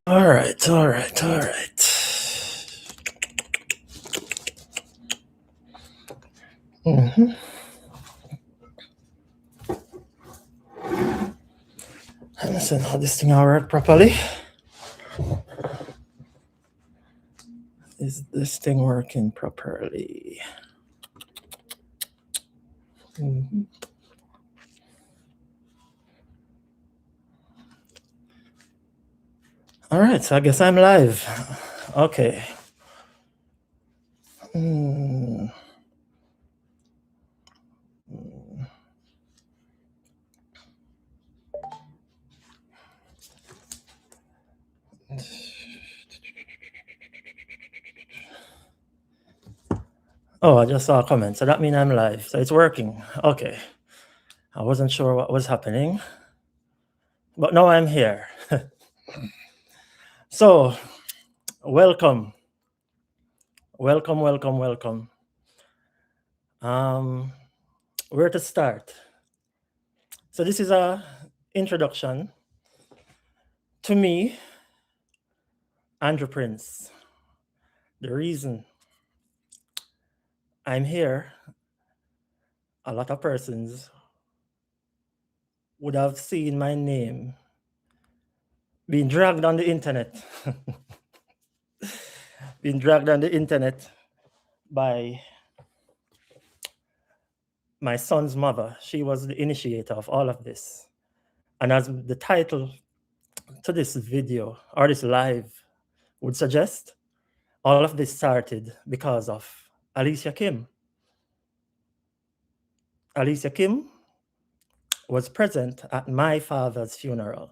All right. Mm-hmm. Listen, how this thing all work properly? Is this thing working properly? Mm-hmm. All right, so I guess I'm live. Okay. Mm. Oh, I just saw a comment, so that means I'm live. So it's working. Okay. I wasn't sure what was happening, but now I'm here. So, welcome. Where to start? So this is a introduction to me, Andrew Prince. The reason I'm here, a lot of persons would have seen my name being dragged on the internet. Being dragged on the internet by my son's mother. She was the initiator of all of this. And as the title to this video or this live would suggest, all of this started because of Alicia Kim. Alicia Kim was present at my father's funeral.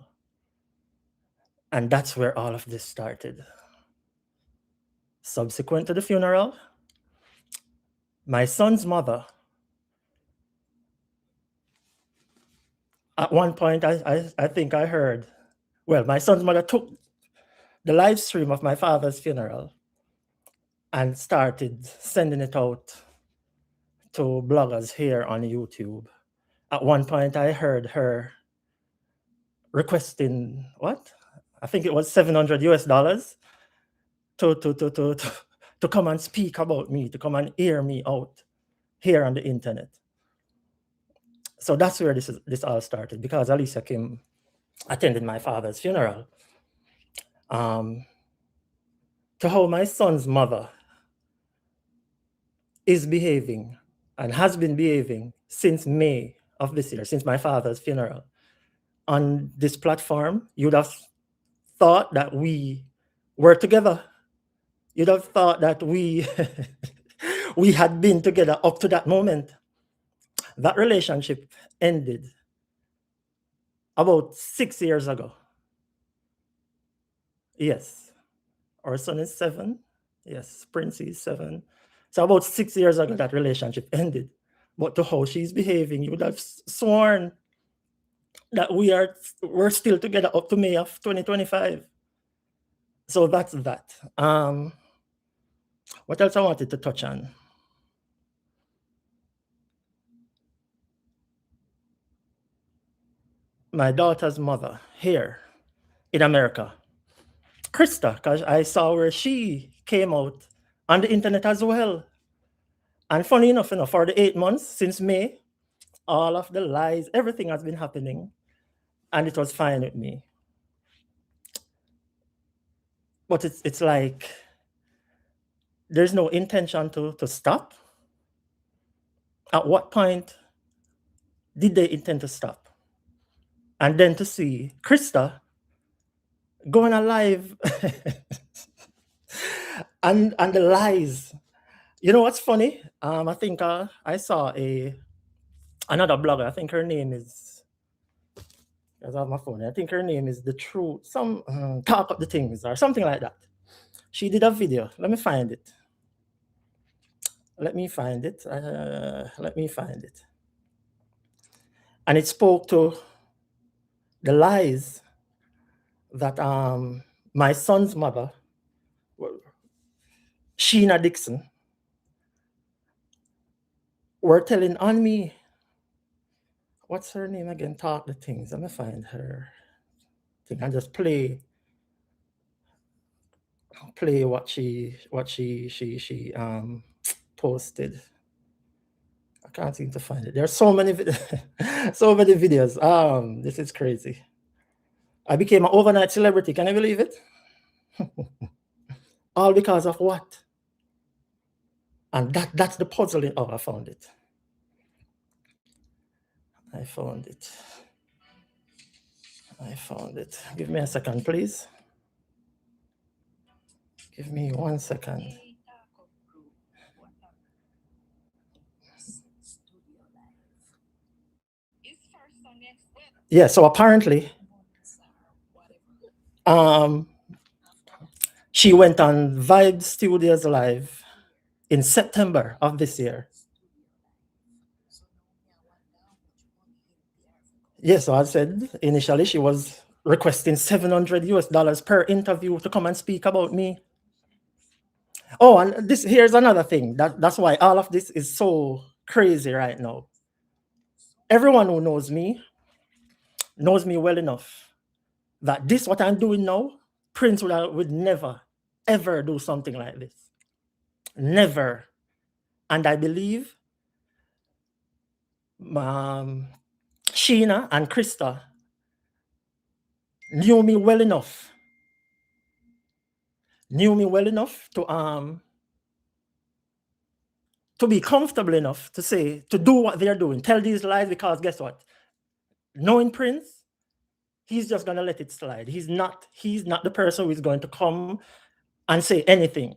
And that's where all of this started. Subsequent to the funeral, my son's mother, at one point, I think I heard, well, my son's mother took the live stream of my father's funeral and started sending it out to bloggers here on YouTube. At one point, I heard her requesting what? I think it was $700 US to come and speak about me, to come and hear me out here on the internet. So that's where this all started, because Alicia Kim attended my father's funeral. To how my son's mother is behaving and has been behaving since May of this year, since my father's funeral. On this platform, you'd have thought that we were together. You'd have thought that we we had been together up to that moment. That relationship ended about 6 years ago. Yes. Our son is 7. Yes, Prince is 7. So about 6 years ago, that relationship ended. But to how she's behaving, you would have sworn that we're still together up to May of 2025. So that's that. What else I wanted to touch on? My daughter's mother here in America, Krista, because I saw where she came out on the internet as well. And funny enough, for the 8 months since May, all of the lies, everything has been happening, and it was fine with me. But it's like there's no intention to stop. At what point did they intend to stop? And then to see Krista going alive and the lies. You know what's funny? I think I saw another blogger. I think her name is, I have my phone. I think her name is The Truth. Some Talk Up the Things or something like that. She did a video. Let me find it. And it spoke to the lies that my son's mother, Sheena Dixon, were telling on me. What's her name again? Talk the things. Let me find her thing and just play what she posted. I can't seem to find it. There's so many so many videos. This is crazy. I became an overnight celebrity. Can you believe it? All because of what? And that's the puzzle. Oh, I found it. I found it. I found it. Give me a second, please. Give me 1 second. Yeah, so apparently, she went on Vibe Studios Live in September of this year. Yes, so I said initially she was requesting $700 per interview to come and speak about me. Oh, and here's another thing. That's why all of this is so crazy right now. Everyone who knows me well enough that this what I'm doing now, Prince would never ever do something like this. Never. And I believe Sheena and Krista knew me well enough to be comfortable enough to say, to do what they're doing, tell these lies, because guess what? Knowing Prince, he's just gonna let it slide. He's not the person who is going to come and say anything.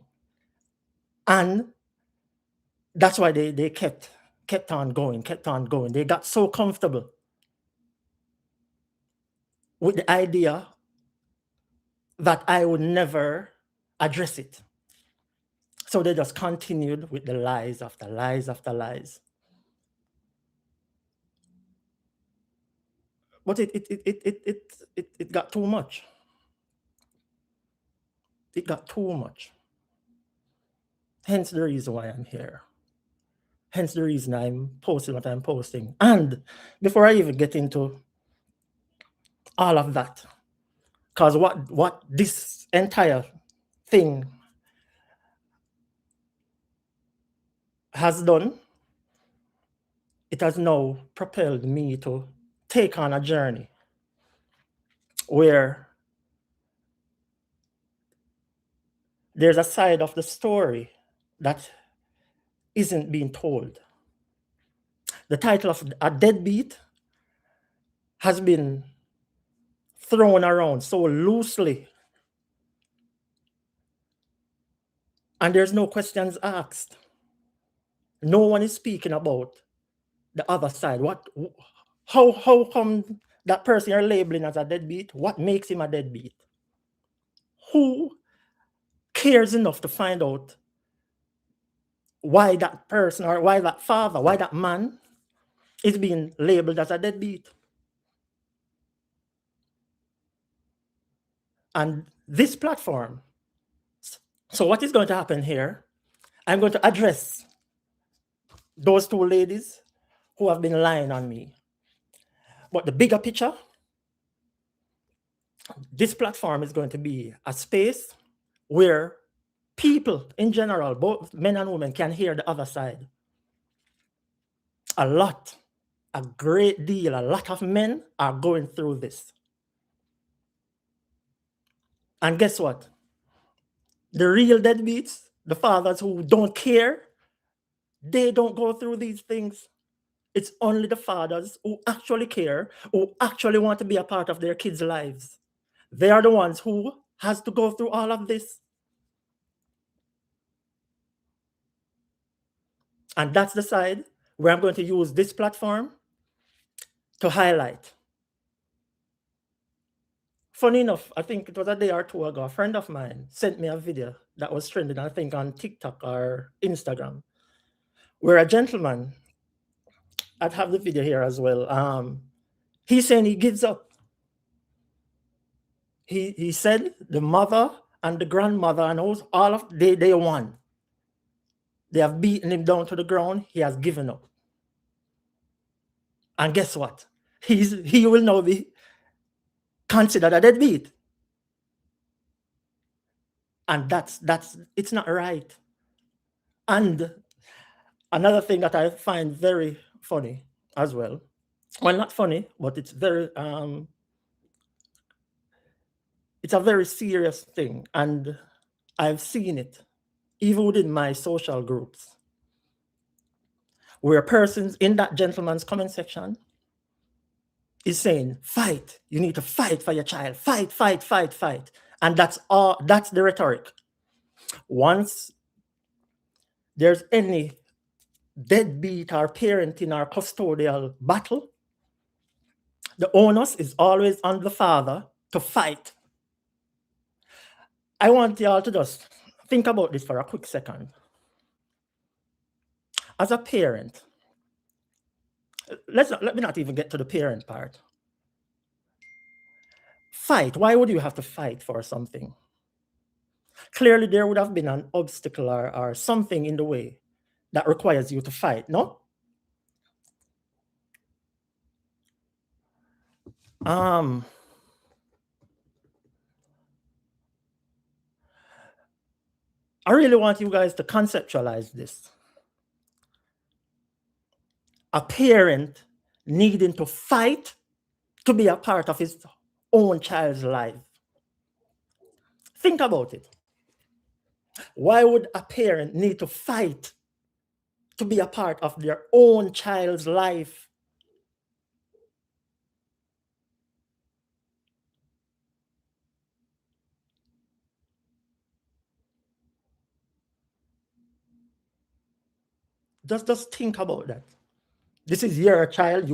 And that's why they kept on going. They got so comfortable with the idea that I would never address it. So they just continued with the lies after lies after lies. But it got too much. It got too much. Hence the reason why I'm here. Hence the reason I'm posting what I'm posting. And before I even get into all of that, because what this entire thing has done, it has now propelled me to take on a journey where there's a side of the story that isn't being told. The title of A Deadbeat has been thrown around so loosely, and there's no questions asked. No one is speaking about the other side. How come that person you're labeling as a deadbeat? What makes him a deadbeat? Who cares enough to find out why that person, or why that father, why that man is being labeled as a deadbeat? And this platform, so what is going to happen here, I'm going to address those two ladies who have been lying on me. But the bigger picture, this platform is going to be a space where people in general, both men and women, can hear the other side. A great deal, a lot of men are going through this. And guess what? The real deadbeats, the fathers who don't care, they don't go through these things. It's only the fathers who actually care, who actually want to be a part of their kids' lives. They are the ones who has to go through all of this. And that's the side where I'm going to use this platform to highlight. Funny enough, I think it was a day or two ago, a friend of mine sent me a video that was trending, I think, on TikTok or Instagram, where a gentleman, I'd have the video here as well. He's saying he gives up. He said the mother and the grandmother and all of they won. They have beaten him down to the ground. He has given up. And guess what? He will now be considered a deadbeat. And that's it's not right. And another thing that I find very funny as well, well, not funny, but it's a very serious thing, and I've seen it even within my social groups, where persons in that gentleman's comment section is saying, fight, you need to fight for your child, fight, fight, fight, fight. And that's the rhetoric. Once there's any deadbeat or parenting or custodial battle, the onus is always on the father to fight. I want y'all to just think about this for a quick second. As a parent, let me not even get to the parent part. Fight. Why would you have to fight for something? Clearly, there would have been an obstacle or something in the way that requires you to fight, no? I really want you guys to conceptualize this. A parent needing to fight to be a part of his own child's life. Think about it. Why would a parent need to fight to be a part of their own child's life? Just think about that. This is your child.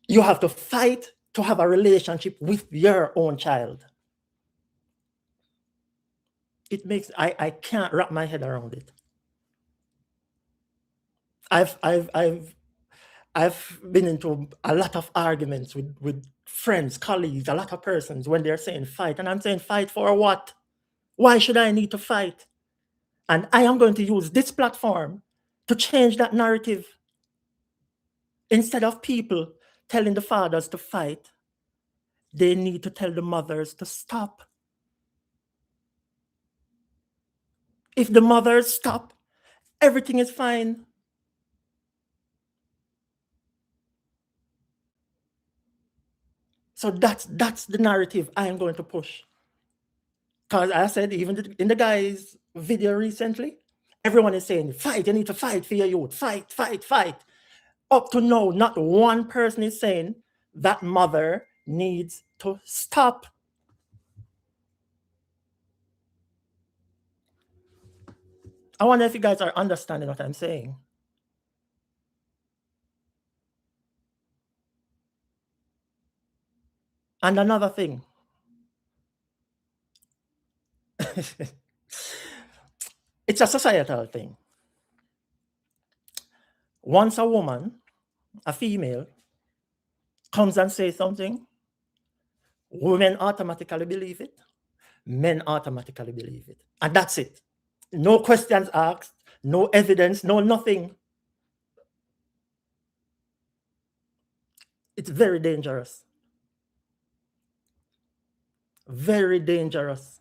You have to fight to have a relationship with your own child. It makes I can't wrap my head around it. I've been into a lot of arguments with friends, colleagues, a lot of persons when they're saying fight, and I'm saying fight for what? Why should I need to fight? And I am going to use this platform to change that narrative. Instead of people telling the fathers to fight, they need to tell the mothers to stop. If the mothers stop, everything is fine. So that's the narrative I am going to push. Because I said, even in the guy's video recently, everyone is saying, fight, you need to fight for your youth, fight, fight, fight. Up to now, not one person is saying that mother needs to stop. I wonder if you guys are understanding what I'm saying. And another thing, it's a societal thing. Once a woman, a female, comes and says something, women automatically believe it, men automatically believe it. And that's it. No questions asked, no evidence, no nothing. It's very dangerous. Very dangerous.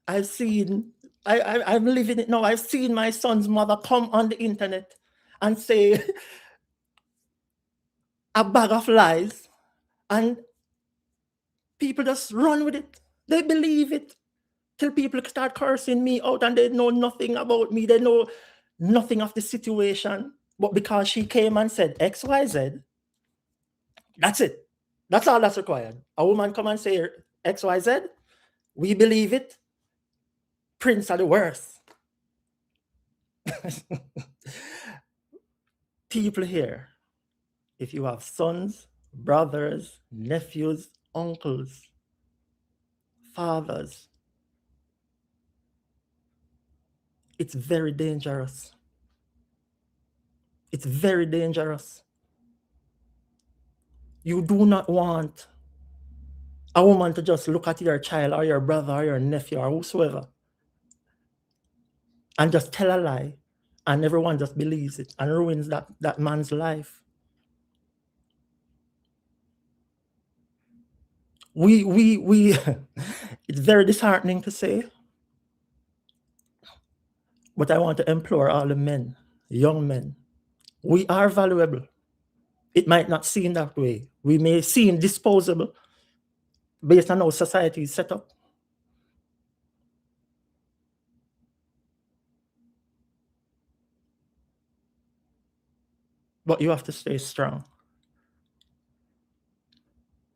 I'm living it now. I've seen my son's mother come on the internet and say a bag of lies, and people just run with it. They believe it till people start cursing me out and they know nothing about me. They know nothing of the situation. But because she came and said XYZ, that's it. That's all that's required. A woman come and say XYZ, we believe it. Prince are the worst. People here, if you have sons, brothers, nephews, uncles, fathers, it's very dangerous. It's very dangerous. You do not want a woman to just look at your child or your brother or your nephew or whosoever and just tell a lie, and everyone just believes it and ruins that man's life. We it's very disheartening to say, but I want to implore all the men, young men, we are valuable. It might not seem that way. We may seem disposable based on how society is set up. But you have to stay strong.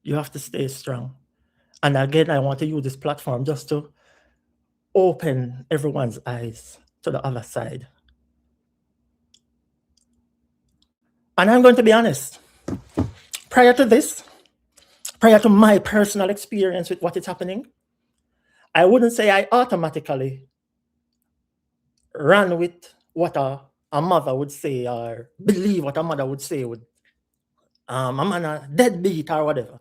You have to stay strong. And again, I want to use this platform just to open everyone's eyes to the other side. And I'm going to be honest, prior to this, prior to my personal experience with what is happening, I wouldn't say I automatically ran with what a mother would say or believe what a mother would say with a man a deadbeat or whatever.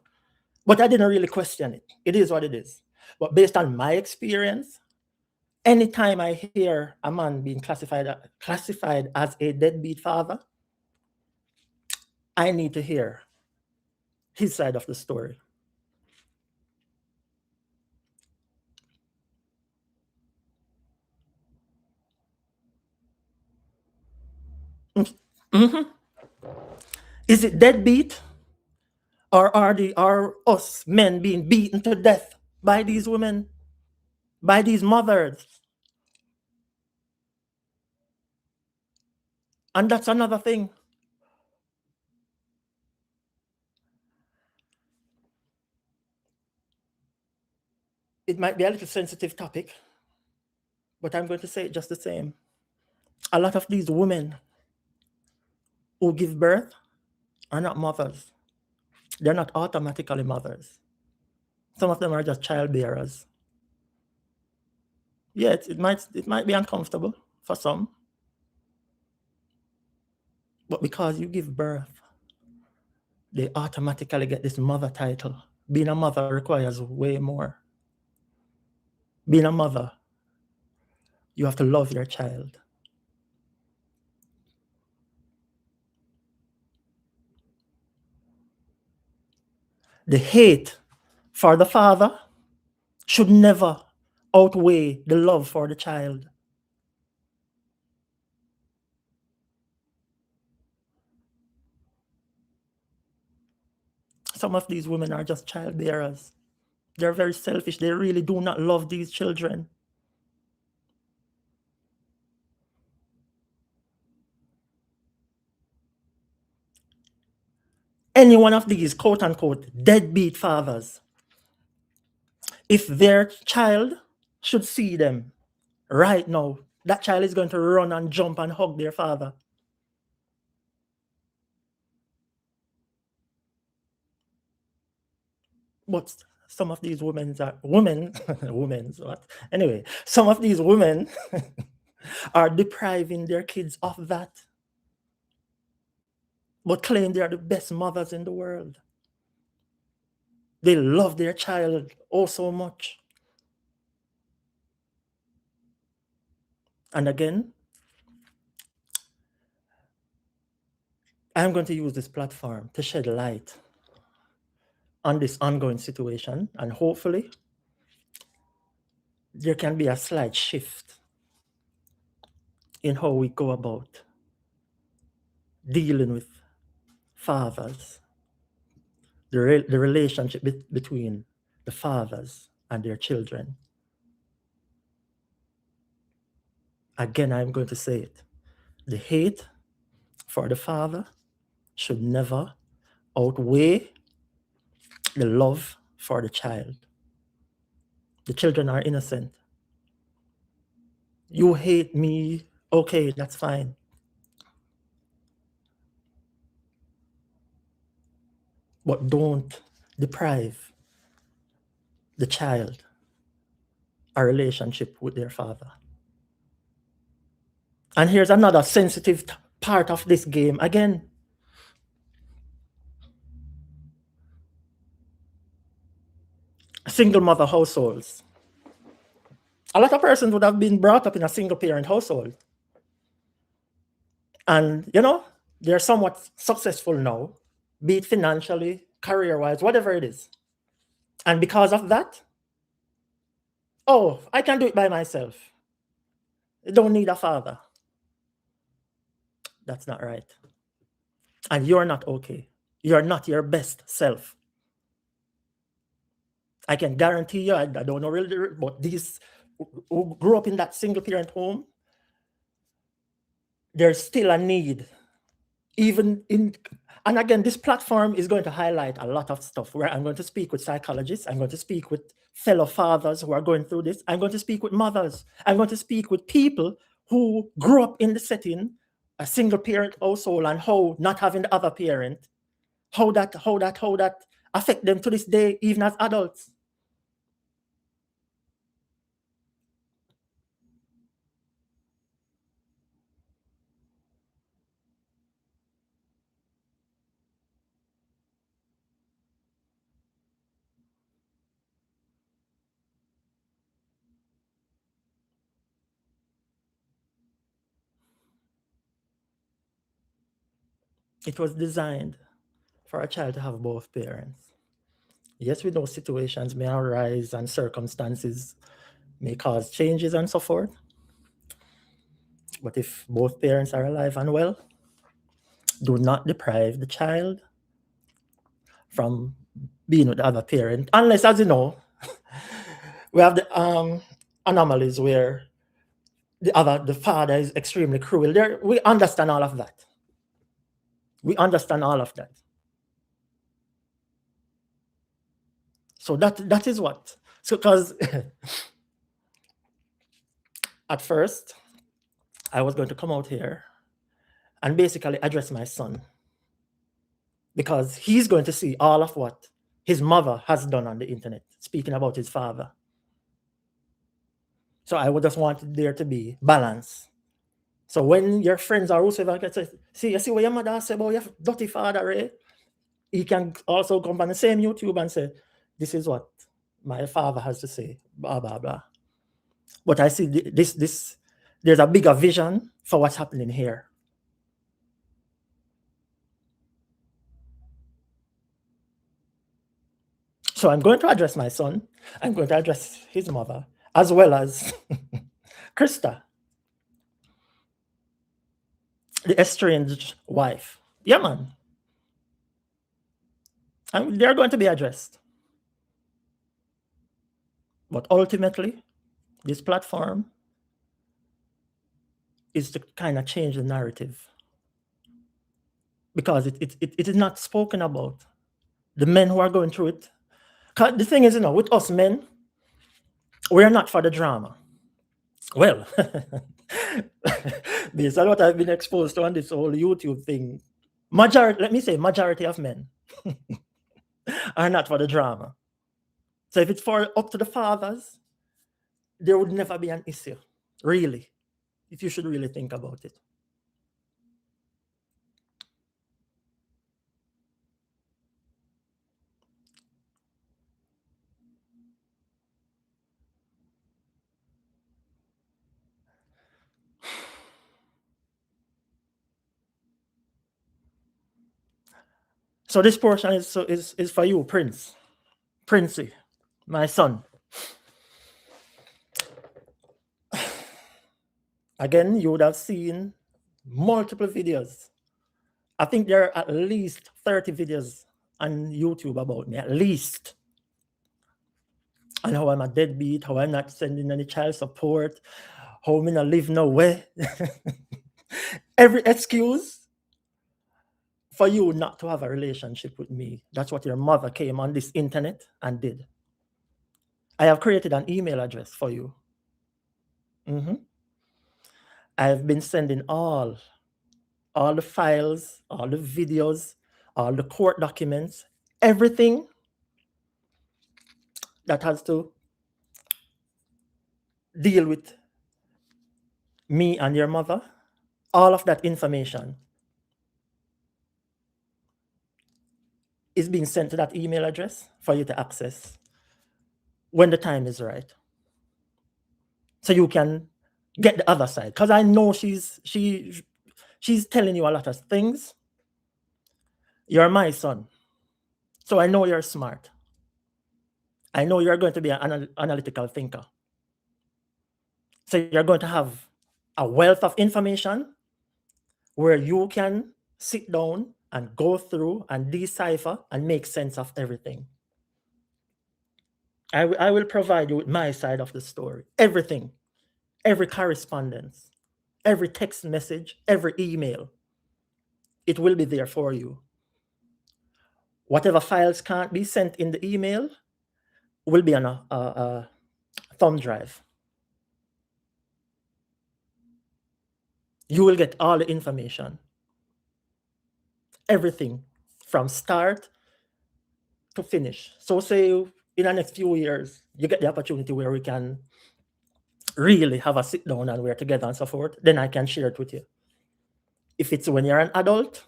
But I didn't really question it. It is what it is. But based on my experience, anytime I hear a man being classified as a deadbeat father, I need to hear his side of the story. Mm-hmm. Is it deadbeat, or are us men being beaten to death by these women, by these mothers? And that's another thing. It might be a little sensitive topic, but I'm going to say it just the same. A lot of these women who give birth are not mothers. They're not automatically mothers. Some of them are just childbearers. Yeah, it might be uncomfortable for some, but because you give birth, they automatically get this mother title. Being a mother requires way more. Being a mother, you have to love your child. The hate for the father should never outweigh the love for the child. Some of these women are just childbearers. They're very selfish. They really do not love these children. Any one of these quote unquote deadbeat fathers, if their child should see them right now, that child is going to run and jump and hug their father. But some of these women are women, women's what? Anyway, some of these women are depriving their kids of that, but claim they are the best mothers in the world. They love their child oh so much. And again, I'm going to use this platform to shed light on this ongoing situation, and hopefully there can be a slight shift in how we go about dealing with fathers, the relationship between the fathers and their children. Again, I'm going to say it. The hate for the father should never outweigh the love for the child. The children are innocent. You hate me, okay, that's fine. But don't deprive the child a relationship with their father. And here's another sensitive part of this game again. Single mother households. A lot of persons would have been brought up in a single parent household. And, they're somewhat successful now, be it financially, career wise, whatever it is. And because of that, oh, I can do it by myself. I don't need a father. That's not right. And you're not okay. You're not your best self. I can guarantee you, I don't know really, but these who grew up in that single parent home, there's still a need. Even in, and again, this platform is going to highlight a lot of stuff where I'm going to speak with psychologists, I'm going to speak with fellow fathers who are going through this, I'm going to speak with mothers, I'm going to speak with people who grew up in the setting, a single parent household, and how not having the other parent, how that affect them to this day, even as adults. It was designed for a child to have both parents. Yes, we know situations may arise and circumstances may cause changes and so forth. But if both parents are alive and well, do not deprive the child from being with the other parent, unless, as you know, we have the anomalies where the father is extremely cruel. We understand all of that. We understand all of that. So that is what. So because at first I was going to come out here and basically address my son, because he's going to see all of what his mother has done on the internet, speaking about his father. So I would just want there to be balance. So when your friends or whoever can say, see, you see what your mother said about your dirty father, right? He can also come on the same YouTube and say, this is what my father has to say, blah, blah, blah. But I see this, there's a bigger vision for what's happening here. So I'm going to address my son. I'm going to address his mother, as well as Krista, the estranged wife. Yeah, man. And they're going to be addressed. But ultimately, this platform is to kind of change the narrative, because it is not spoken about. The men who are going through it. 'Cause the thing is, with us men, we're not for the drama. Well, based on what I've been exposed to on this whole YouTube thing, majority of men are not for the drama. So if it's up to the fathers, there would never be an issue, really, if you should really think about it. So this portion is for you, Princey, my son. Again, you would have seen multiple videos. I think there are at least 30 videos on YouTube about me, at least. And how I'm a deadbeat, how I'm not sending any child support, how I'm not live no way. Every excuse for you not to have a relationship with me. That's what your mother came on this internet and did. I have created an email address for you. I have been sending all the files, all the videos, all the court documents, everything that has to deal with me and your mother, all of that information is being sent to that email address for you to access when the time is right. so you can get the other side. Because I know she's telling you a lot of things. You're my son, so I know you're smart. I know you're going to be an analytical thinker. So you're going to have a wealth of information where you can sit down and go through and decipher and make sense of everything. I will provide you with my side of the story. Everything, every correspondence, every text message, every email, it will be there for you. Whatever files can't be sent in the email will be on a thumb drive. You will get all the information, everything from start to finish. So say in the next few years, you get the opportunity where we can really have a sit down and we're together and so forth, then I can share it with you. If it's when you're an adult,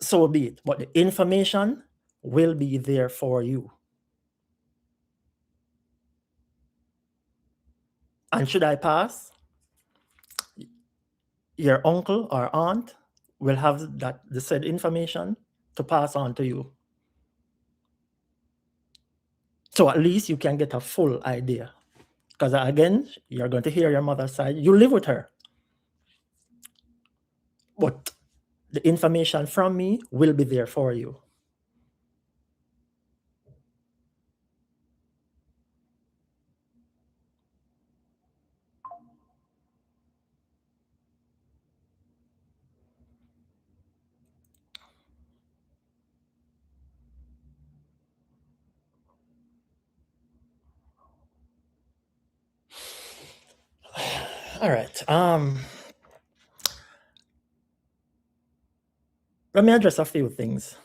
so be it. But the information will be there for you. And should I pass, your uncle or aunt will have the said information to pass on to you. So at least you can get a full idea. Because again, you're going to hear your mother's side. You live with her. But the information from me will be there for you. All right. Let me address a few things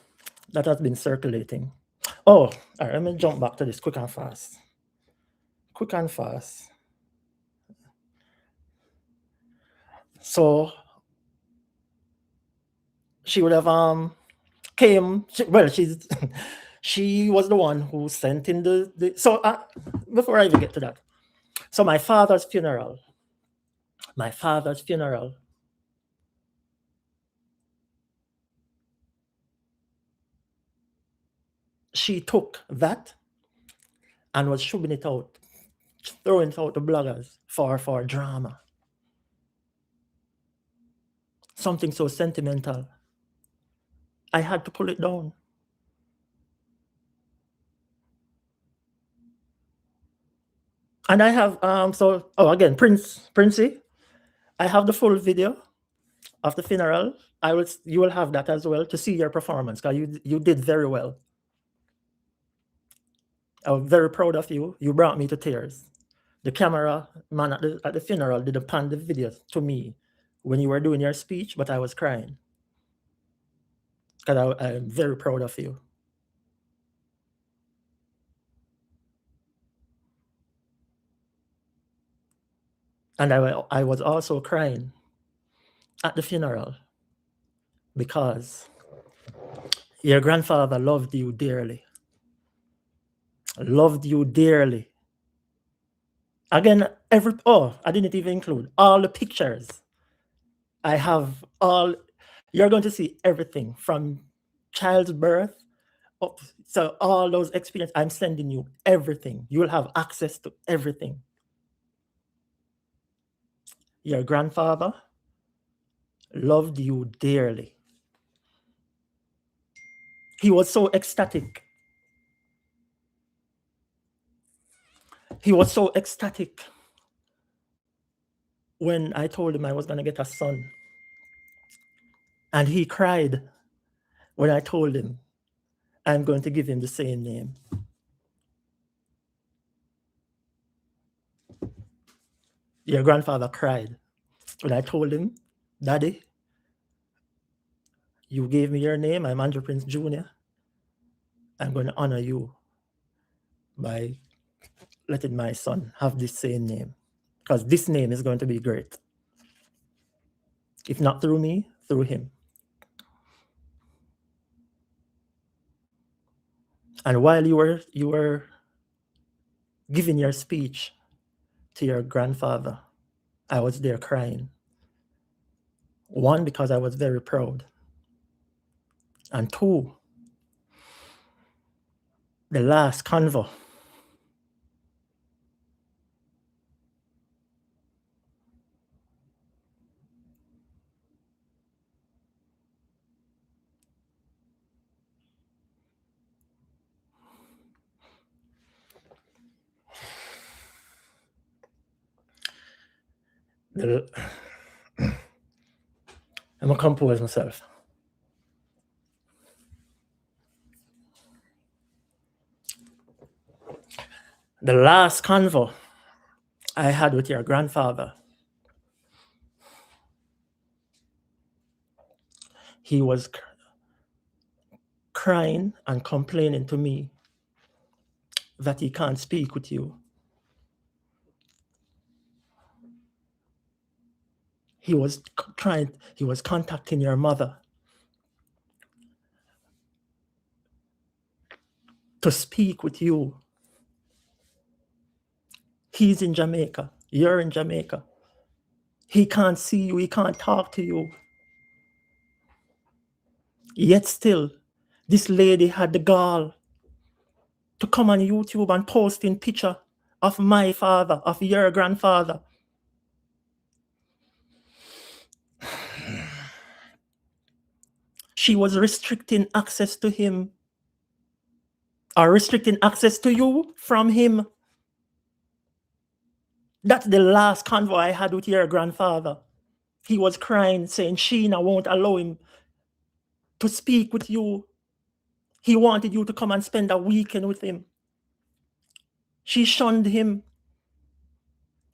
that has been circulating. Oh, all right. Let me jump back to this quick and fast. Quick and fast. So she would have she's she was the one who sent in the so before I even get to that. So my father's funeral, she took that and was shoving it out, throwing it out to bloggers for drama. Something so sentimental. I had to pull it down. And I have again, Princey, I have the full video of the funeral. You will have that as well to see your performance, because you did very well. I'm very proud of you. You brought me to tears. The camera man at the funeral didn't pan the video to me when you were doing your speech, but I was crying because I'm very proud of you. And I was also crying at the funeral because your grandfather loved you dearly. Loved you dearly. Again, I didn't even include all the pictures. I have all, you're going to see everything from child's birth up. So all those experiences, I'm sending you everything. You will have access to everything. Your grandfather loved you dearly. He was so ecstatic. He was so ecstatic when I told him I was going to get a son. And he cried when I told him I'm going to give him the same name. Your grandfather cried when I told him, Daddy, you gave me your name. I'm Andrew Prince Jr. I'm going to honor you by letting my son have this same name, because this name is going to be great. If not through me, through him. And while you were giving your speech, to your grandfather, I was there crying. One, because I was very proud. And two, the last convo. I'm gonna compose myself. The last convo I had with your grandfather, he was crying and complaining to me that he can't speak with you. He was contacting your mother to speak with you. He's in Jamaica. You're in Jamaica. He can't see you. He can't talk to you. Yet still, this lady had the gall to come on YouTube and post in picture of my father, of your grandfather. She was restricting access to him, or restricting access to you from him. That's the last convo I had with your grandfather. He was crying, saying Sheena won't allow him to speak with you. He wanted you to come and spend a weekend with him. She shunned him.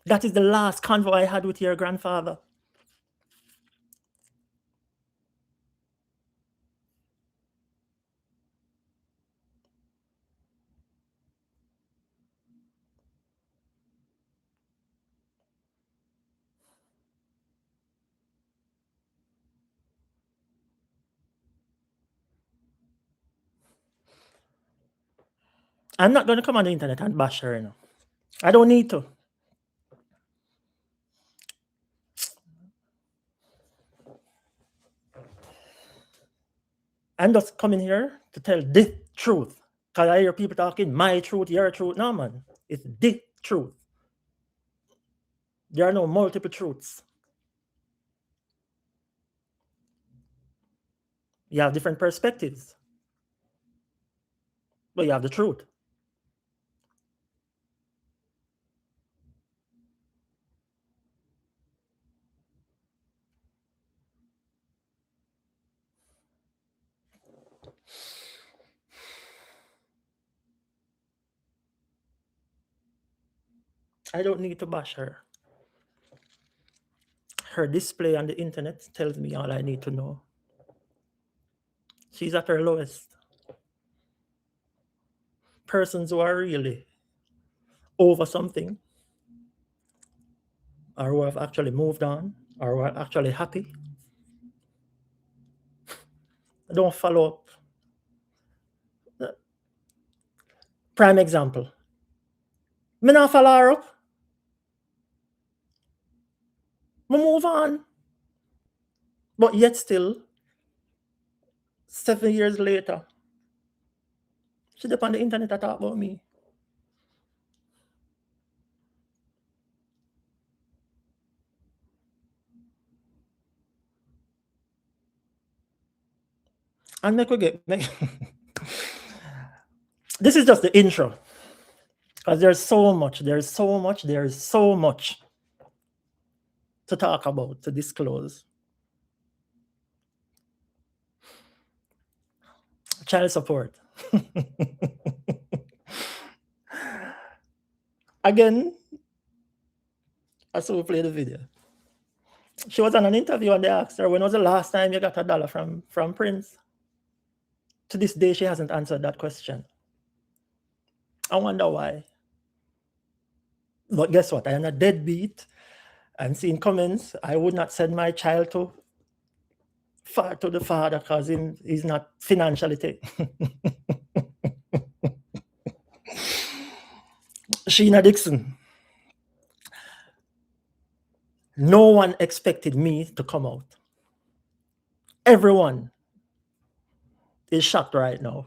That is the last convo I had with your grandfather. I'm not going to come on the internet and bash her, you know. I don't need to. I'm just coming here to tell the truth. Because I hear people talking, my truth, your truth. No, man. It's the truth. There are no multiple truths. You have different perspectives. But you have the truth. I don't need to bash her. Her display on the internet tells me all I need to know. She's at her lowest. Persons who are really over something, or who have actually moved on, or who are actually happy, don't follow up. Prime example. Me not follow her up. Me move on. But yet still, 7 years later, she's up on the internet to talk about me. And make we get this is just the intro. Because there's so much to talk about, to disclose. Child support. Again, I saw play the video. She was on an interview and they asked her, when was the last time you got $1 from Prince? To this day, she hasn't answered that question. I wonder why. But guess what? I am a deadbeat. I'm seeing comments. I would not send my child to the father because he's not financially. Sheena Dixon. No one expected me to come out. Everyone is shocked right now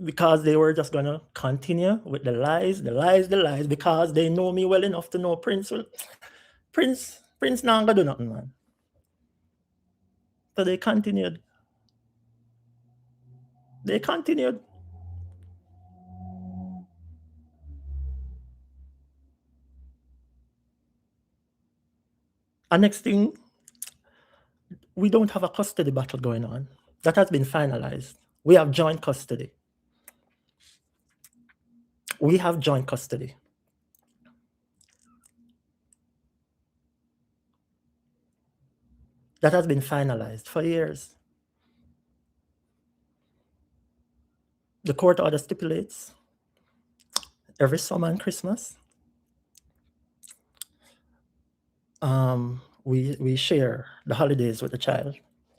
because they were just gonna continue with the lies, the lies, the lies, because they know me well enough to know Prince will Prince not gonna do nothing, man. So they continued. They continued. And next thing, we don't have a custody battle going on. That has been finalized. We have joint custody. We have joint custody. That has been finalized for years. The court order stipulates every summer and Christmas, we share the holidays with the child.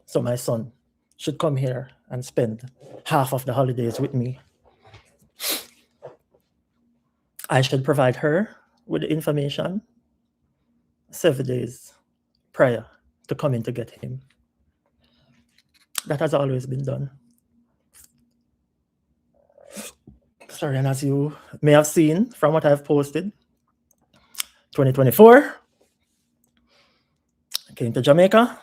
So my son should come here and spend half of the holidays with me. I should provide her with the information 7 days prior to coming to get him. That has always been done. Sorry, and as you may have seen from what I've posted, 2024, I came to Jamaica.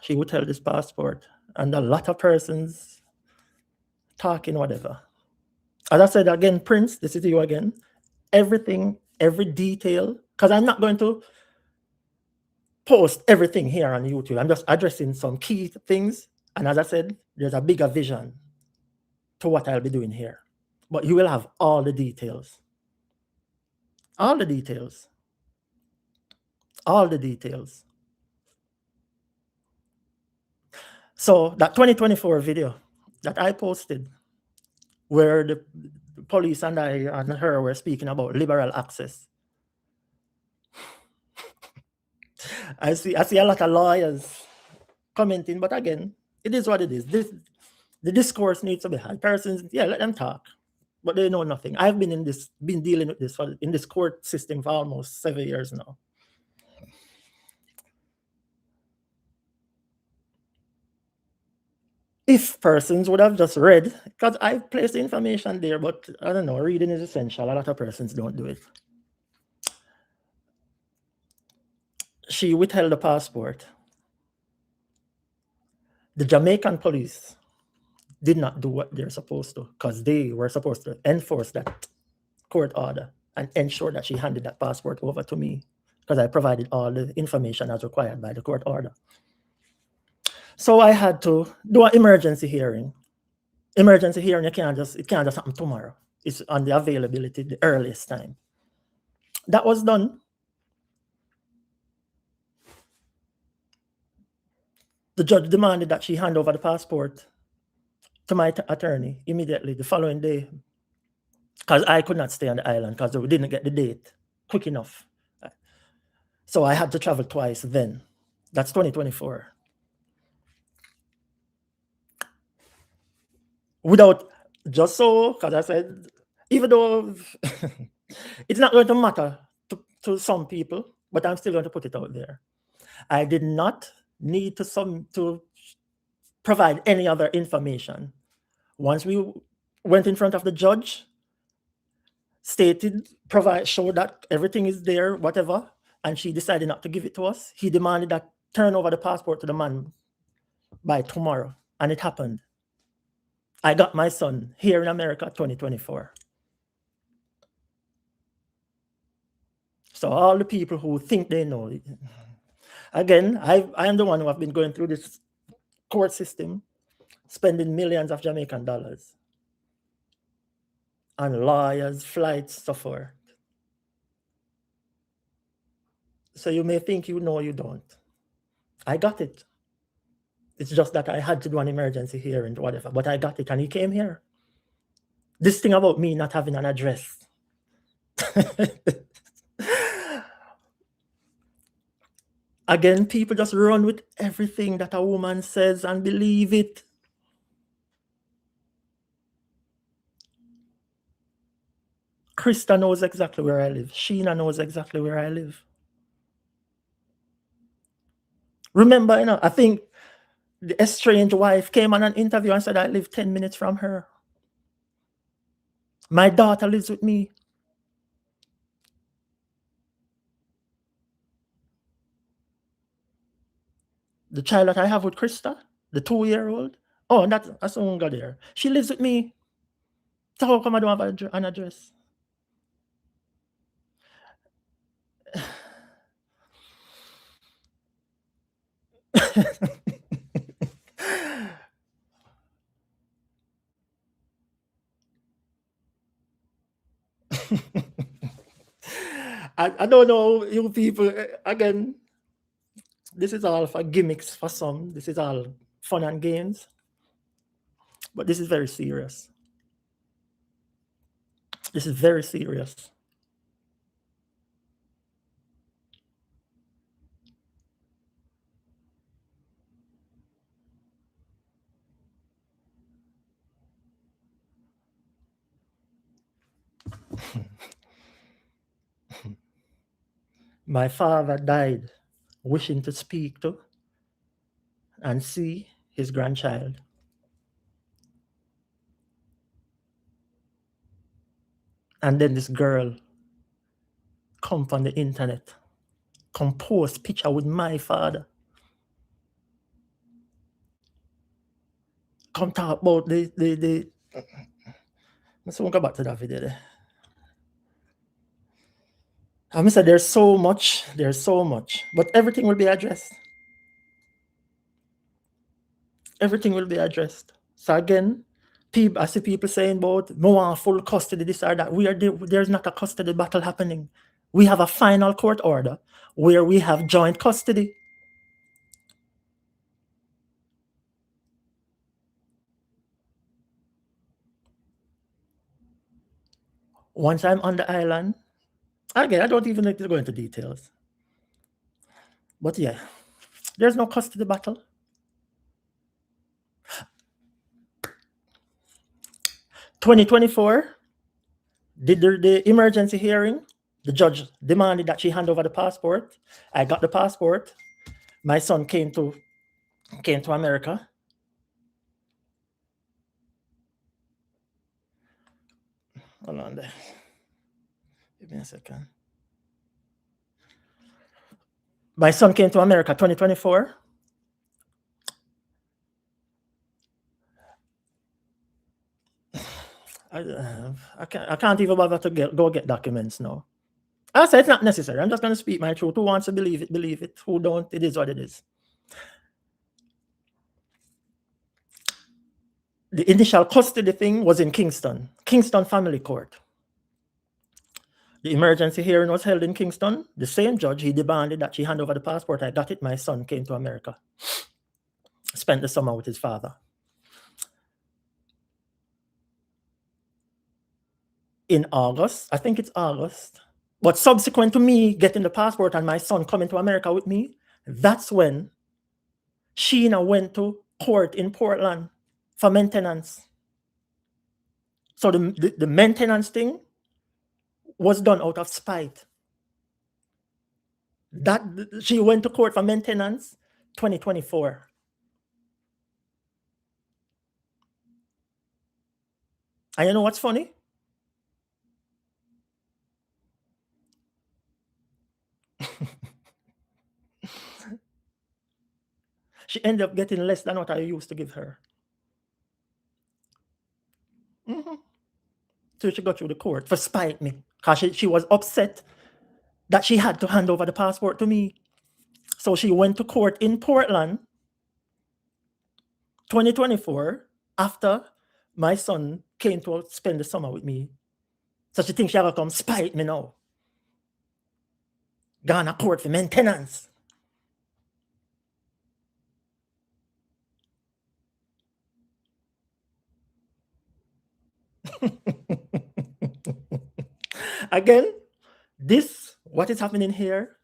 She would tell this passport, and a lot of persons talking whatever. As I said again, Prince, this is you again. Everything, every detail, because I'm not going to post everything here on YouTube. I'm just addressing some key things. And as I said, there's a bigger vision to what I'll be doing here. But you will have all the details. All the details. All the details. So that 2024 video that I posted, where the police and I and her were speaking about liberal access. I see a lot of lawyers commenting, but again, it is what it is. The discourse needs to be had. Persons, yeah, let them talk, but they know nothing. I've been dealing with this in this court system for almost 7 years now. If persons would have just read, because I've placed the information there, but I don't know, reading is essential. A lot of persons don't do it. She withheld the passport. The Jamaican police did not do what they're supposed to, because they were supposed to enforce that court order and ensure that she handed that passport over to me, because I provided all the information as required by the court order. So I had to do an emergency hearing. Emergency hearing, it can't just happen tomorrow. It's on the availability, the earliest time. That was done. The judge demanded that she hand over the passport to my attorney immediately the following day, because I could not stay on the island because we didn't get the date quick enough. So I had to travel twice then. That's 2024. Without, just so, because I said, even though it's not going to matter to some people, but I'm still going to put it out there. I did not need to provide any other information. Once we went in front of the judge, showed that everything is there, whatever, and she decided not to give it to us. He demanded that turn over the passport to the man by tomorrow, and it happened. I got my son here in America 2024. So all the people who think they know, again, I am the one who have been going through this court system, spending millions of Jamaican dollars on lawyers, flights, so forth. So you may think you know, you don't. I got it. It's just that I had to do an emergency hearing, whatever, but I got it, and he came here. This thing about me not having an address. Again, people just run with everything that a woman says and believe it. Krista knows exactly where I live. Sheena knows exactly where I live. Remember, I think the estranged wife came on an interview and said I live 10 minutes from her. My daughter lives with me. The child that I have with Krista, the 2-year-old. Oh, that's Unga there. She lives with me. So how come I don't have an address? I don't know, you people. Again, this is all for gimmicks for some. This is all fun and games. But this is very serious. This is very serious. My father died wishing to speak to and see his grandchild. And then this girl come from the internet, come post picture with my father. Come talk about the let's go back to that video there. I said there's so much, but everything will be addressed. Everything will be addressed. So again, I see people saying about no full custody, this or that. There's not a custody battle happening. We have a final court order where we have joint custody. Once I'm on the island, again, I don't even like to go into details. But yeah, there's no custody battle. 2024, did the emergency hearing. The judge demanded that she hand over the passport. I got the passport. My son came to America. Hold on there. Give me a second. My son came to America 2024. I can't even bother to go get documents now. I said it's not necessary. I'm just going to speak my truth. Who wants to believe it, believe it. Who don't, it is what it is. The initial custody thing was in Kingston Family Court. The emergency hearing was held in Kingston. The same judge, he demanded that she hand over the passport. I got it. My son came to America. Spent the summer with his father. In August, I think it's August, but subsequent to me getting the passport and my son coming to America with me, that's when Sheena went to court in Portland for maintenance. So the maintenance thing was done out of spite. That she went to court for maintenance 2024. And you know what's funny? She ended up getting less than what I used to give her. So she got through the court for spite me, because she was upset that she had to hand over the passport to me. So she went to court in Portland 2024 after my son came to spend the summer with me. So she thinks she have to come spite me now. Gone to court for maintenance. Again, what is happening here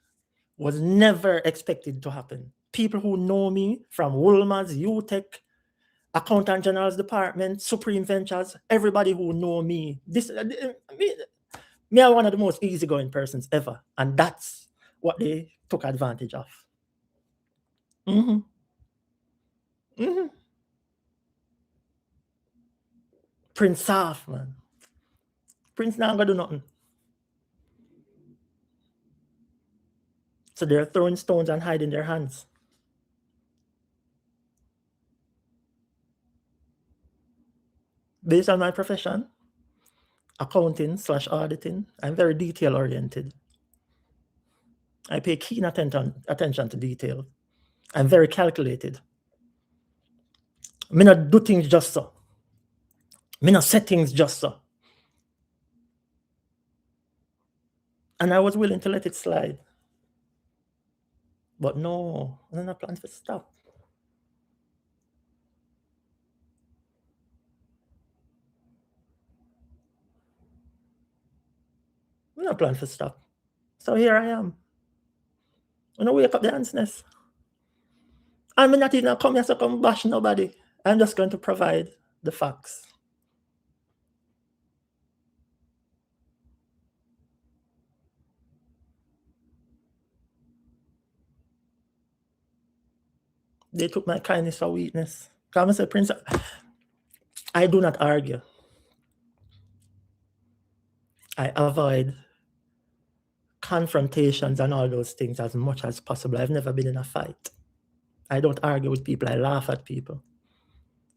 was never expected to happen. People who know me from Woolmans, UTech, Accountant General's Department, Supreme Ventures, everybody who know me, Me are one of the most easygoing persons ever, and that's what they took advantage of. Mm-hmm. Mm-hmm. Prince soft, man. Prince not gonna do nothing. So they're throwing stones and hiding their hands. Based on my profession, accounting slash auditing, I'm very detail oriented. I pay keen attention to detail. I'm very calculated. Me not do things just so. Me not set things just so. And I was willing to let it slide. But no, I'm not planning to stop. I'm not planning to stop. So here I am. When I wake up the ansness. I'm not even come here to come bash nobody. I'm just going to provide the facts. They took my kindness for weakness. Come and say, Prince, I do not argue. I avoid confrontations and all those things as much as possible. I've never been in a fight. I don't argue with people. I laugh at people.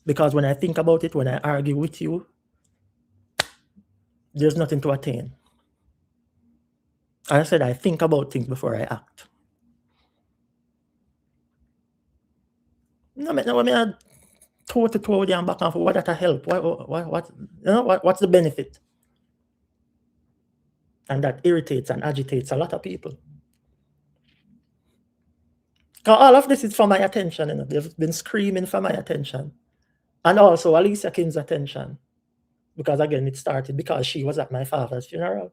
Because when I think about it, when I argue with you, there's nothing to attain. I said I think about things before I act. No, I mean, toe to toe with you and back and forth. What that help? What's the benefit? And that irritates and agitates a lot of people. Because all of this is for my attention. You know? They've been screaming for my attention. And also Alicia King's attention. Because again, it started because she was at my father's funeral.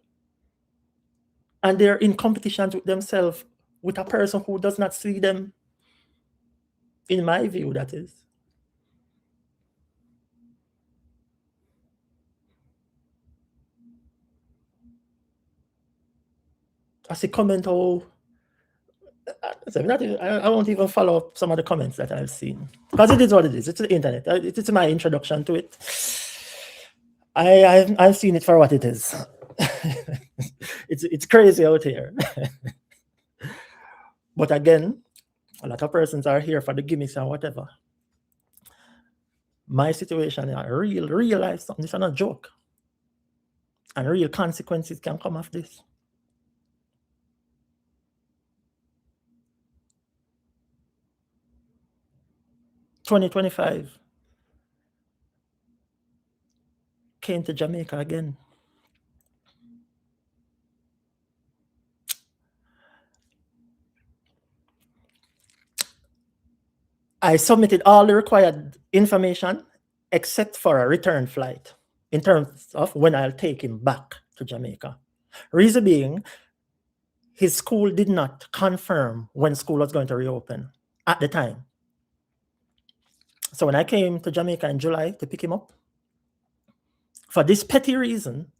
And they're in competitions with themselves with a person who does not see them, in my view, that is. I see comment, oh, I won't even follow up some of the comments that I've seen. Because it is what it is. It's the internet. It's my introduction to it. I've seen it for what it is. It's crazy out here. But again, a lot of persons are here for the gimmicks and whatever. My situation is real life something. It's not a joke. And real consequences can come of this. 2025 came to Jamaica again. I submitted all the required information except for a return flight in terms of when I'll take him back to Jamaica. Reason being, his school did not confirm when school was going to reopen at the time. So when I came to Jamaica in July to pick him up, for this petty reason,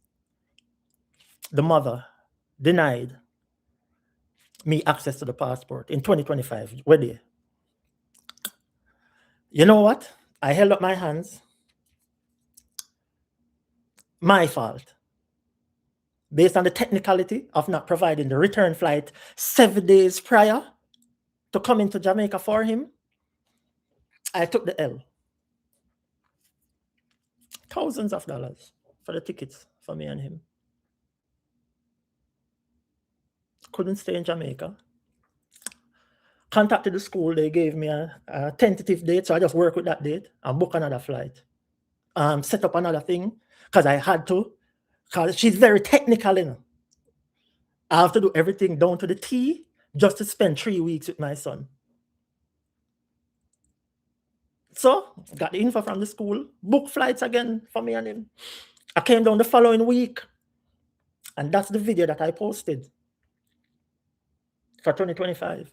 the mother denied me access to the passport in 2025. Where they? You know what? I held up my hands. My fault. Based on the technicality of not providing the return flight 7 days prior to coming to Jamaica for him, I took the L. Thousands of dollars for the tickets for me and him. Couldn't stay in Jamaica. Contacted the school, they gave me a tentative date, so I just worked with that date and book another flight. Set up another thing, because I had to, because she's very technical, you know. I have to do everything down to the T just to spend 3 weeks with my son. So, got the info from the school, book flights again for me and him. I came down the following week, and that's the video that I posted for 2025.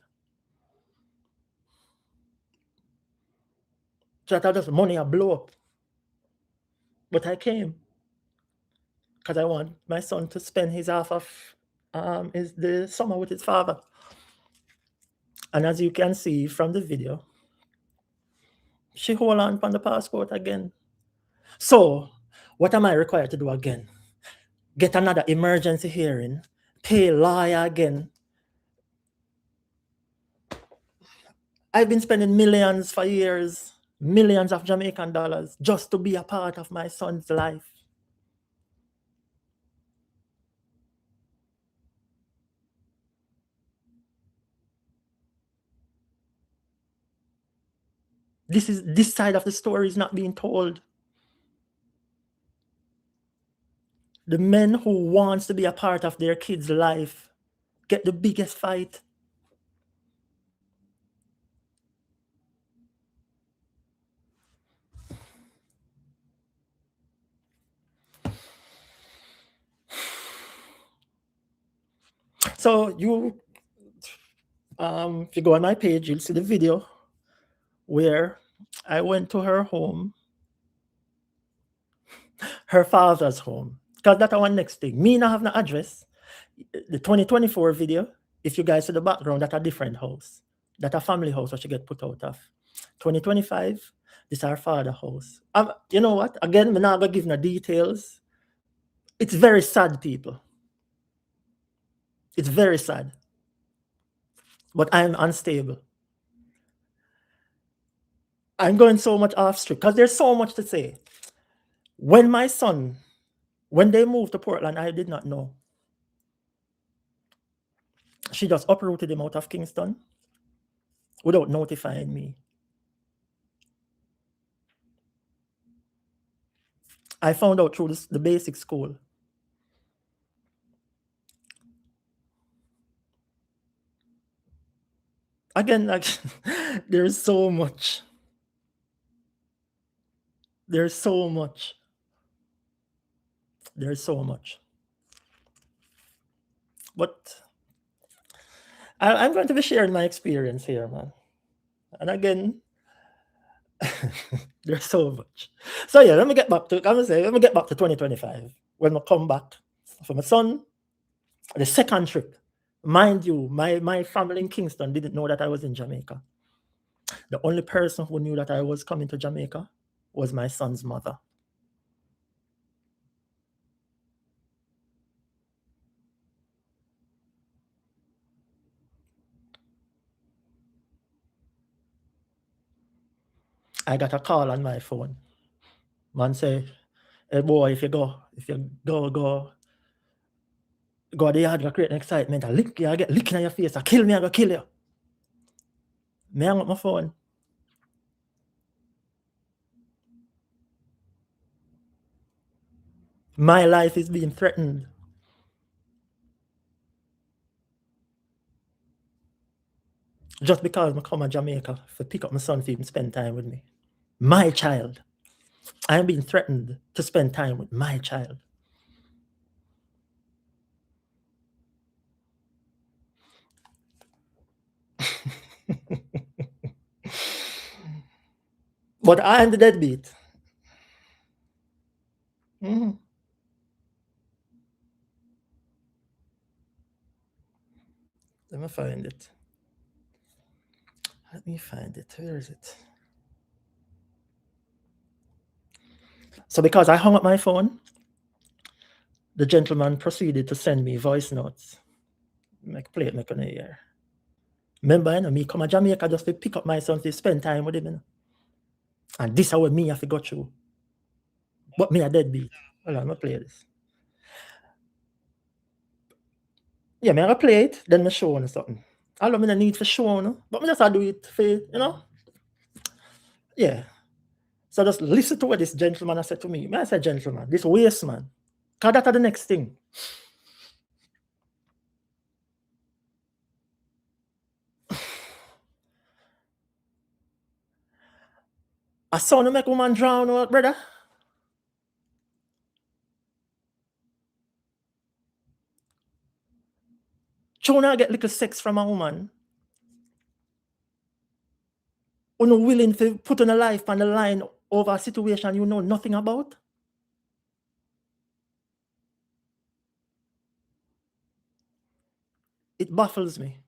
So that just money I blow up. But I came. because I want my son to spend his half of the summer with his father. And as you can see from the video, she hold on on the passport again. So what am I required to do again? Get another emergency hearing, pay lawyer again. I've been spending millions for years, millions of Jamaican dollars, just to be a part of my son's life. This side of the story is not being told. The men who wants to be a part of their kid's life get the biggest fight. So if you go on my page, you'll see the video where I went to her home, her father's home, because that's our next thing. Me not have no address. The 2024 video, if you guys see the background, that's a different house. That's a family house that she get put out of. 2025, this is our father's house. You know what? Again, I'm not gonna give no details. It's very sad, people. It's very sad. But I'm unstable. I'm going so much off script because there's so much to say. When they moved to Portland, I did not know. She just uprooted him out of Kingston without notifying me. I found out through the basic school. Again, like, there's so much. There's so much. There's so much. But I'm going to be sharing my experience here, man. And again, there's so much. So yeah, let me get back to 2025. When I come back for my son, the second trip. Mind you, my family in Kingston didn't know that I was in Jamaica. The only person who knew that I was coming to Jamaica was my son's mother. I got a call on my phone. Man say, hey boy, if you go to the yard, go create an excitement. I get licking on your face. I kill me, I go kill you. Me hang up my phone. My life is being threatened. Just because I come to Jamaica to pick up my son for him spend time with me. My child. I am being threatened to spend time with my child. But I am the deadbeat. Mm-hmm. Let me find it. Let me find it. Where is it? So because I hung up my phone, the gentleman proceeded to send me voice notes. Play it, make on the ear. Remember, me come to Jamaica just to pick up my son to spend time with him. And this is what me have to go through. But me a deadbeat. Hold on, I'm play this. Yeah, me I play it, then me show you something. I don't mean need for show you, but me just do it for, Yeah. So just listen to what this gentleman has said to me. I said, gentleman, this waste man. Because that's the next thing. A son make woman drown, brother. Chona get little sex from a woman. Who not willing to put on a life on the line over a situation you know nothing about. It baffles me.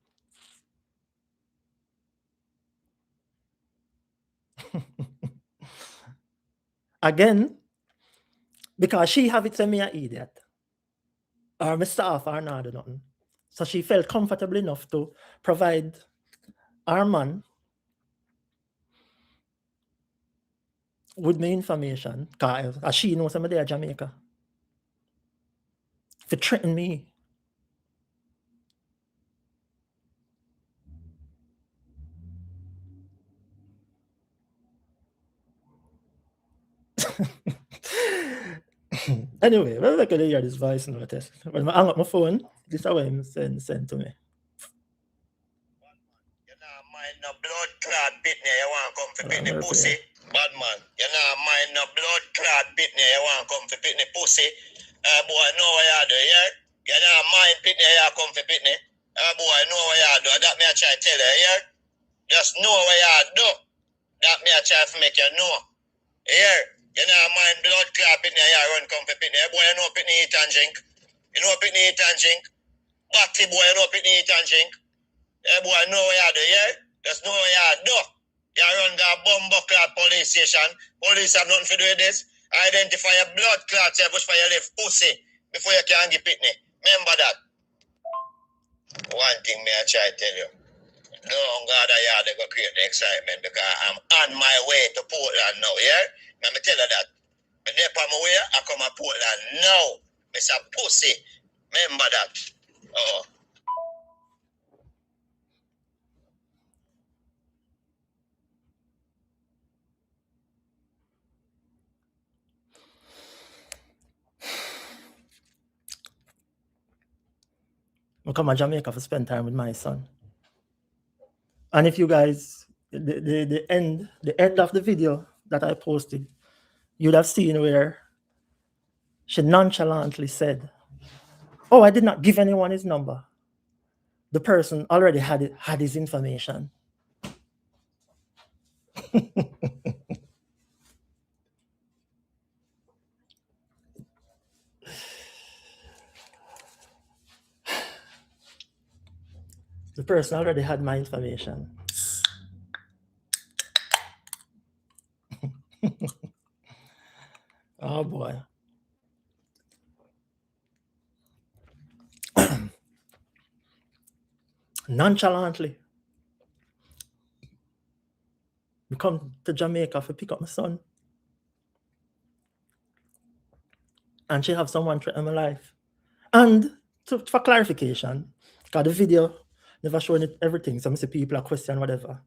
Again, because she have it say me an idiot. Or my staff or not do nothing. So she felt comfortable enough to provide our man with my information. Because she knows I'm there in Jamaica. To threaten me. Anyway, we're not going to hear this voice notice. When I hang up my phone, this is how him send to me. You know, mind no blood clot pitney, you want to come for pitney pussy. Bad man, you know, mind no blood clot pitney, you want to come for pitney pussy. Boy, know what you do, yeah? You know, mind pitney, you come for pitney. Boy, know what you do. That me I try to tell you, yeah? Just know what you do. That me I try to make you know. Yeah? You know, mind blood clot pitney, you run come for pitney. Boy, you know pitney eat and drink. You know pitney eat and drink. Batty boy, you know pitney eat and drink. Boy, know what you do, yeah? Just know what you do. You run the bumbo clot police station. Police have nothing to do with this. Identify your blood clots bush for your left pussy before you can get pitney. Remember that. One thing me I try to tell you. No, God, I go create the excitement because I'm on my way to Portland now, yeah? Let me tell you that. But there on my way, I come to Portland now. Mr. Pussy. Remember that. Oh. I come to Jamaica to spend time with my son. And if you guys, the end of the video that I posted, you'd have seen where she nonchalantly said, "Oh, I did not give anyone his number." The person already had his information. The person already had my information. Oh boy. Nonchalantly, we come to Jamaica to pick up my son. And she have someone threaten my life. And for clarification, because the video never showing it everything, some say people are question whatever.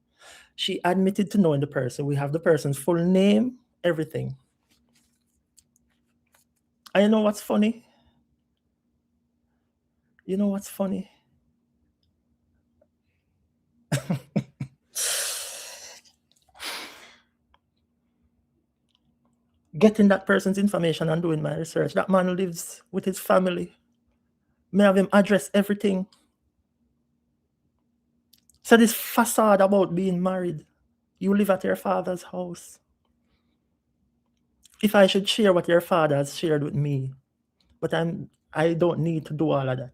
She admitted to knowing the person. We have the person's full name, everything. And you know what's funny? You know what's funny? Getting that person's information and doing my research. That man lives with his family. May have him address everything. So this facade about being married, you live at your father's house. If I should share what your father has shared with me, but I don't need to do all of that.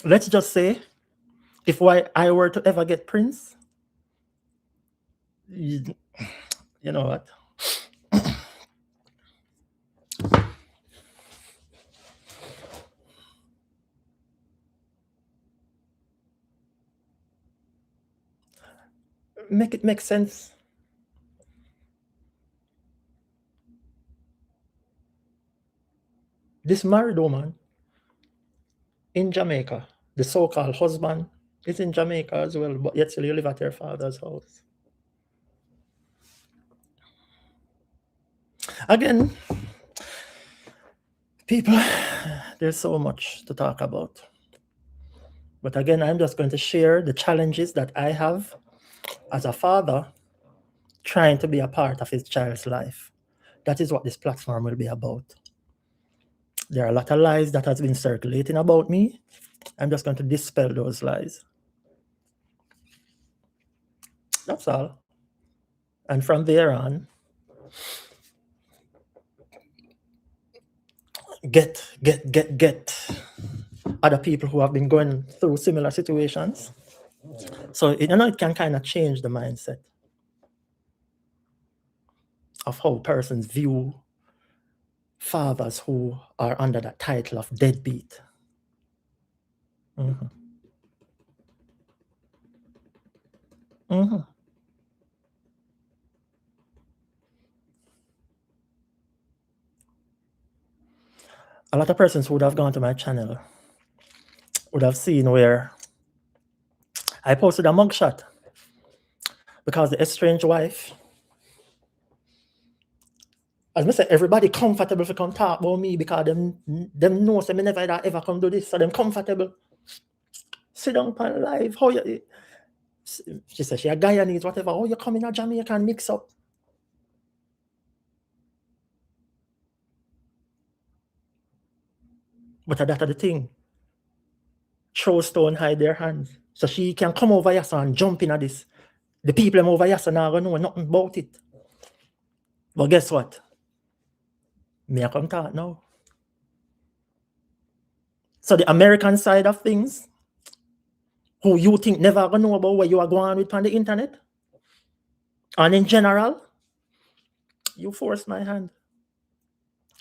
Let's just say, if I were to ever get Prince, you know what? Make it make sense. This married woman in Jamaica, the so-called husband, is in Jamaica as well, but yet still you live at your father's house. Again, people, there's so much to talk about. But again, I'm just going to share the challenges that I have as a father trying to be a part of his child's life. That is what this platform will be about. There are a lot of lies that has been circulating about me. I'm just going to dispel those lies. That's all. And from there on, get other people who have been going through similar situations. So it can kind of change the mindset of how persons view fathers who are under that title of deadbeat. Mm-hmm. Mm-hmm. A lot of persons who would have gone to my channel would have seen where I posted a mugshot because the estranged wife, as I say, everybody comfortable to come talk about me because them know say me never ever come do this, so them comfortable. Sit down on live. How you? She said she a Guyanese, whatever. Oh, you come in a Jamaica and mix up. But that's the thing. Throw stone, hide their hands. So she can come over here and jump in at this. The people them over here now gonna know nothing about it. But guess what? Me I come talk now. So the American side of things, who you think never gonna know about what you are going with on the internet, and in general, you force my hand.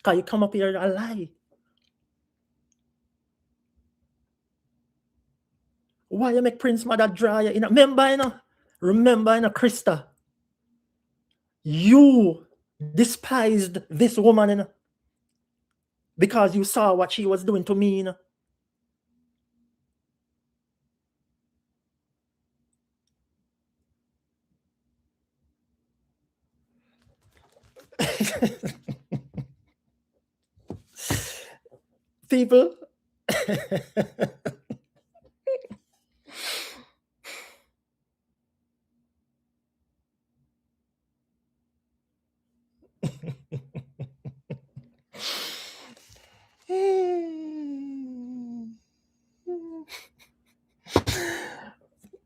Cause you come up here and lie. Why you make Prince Mother dry you? Remember, Krista. You despised this woman, because you saw what she was doing to me. People.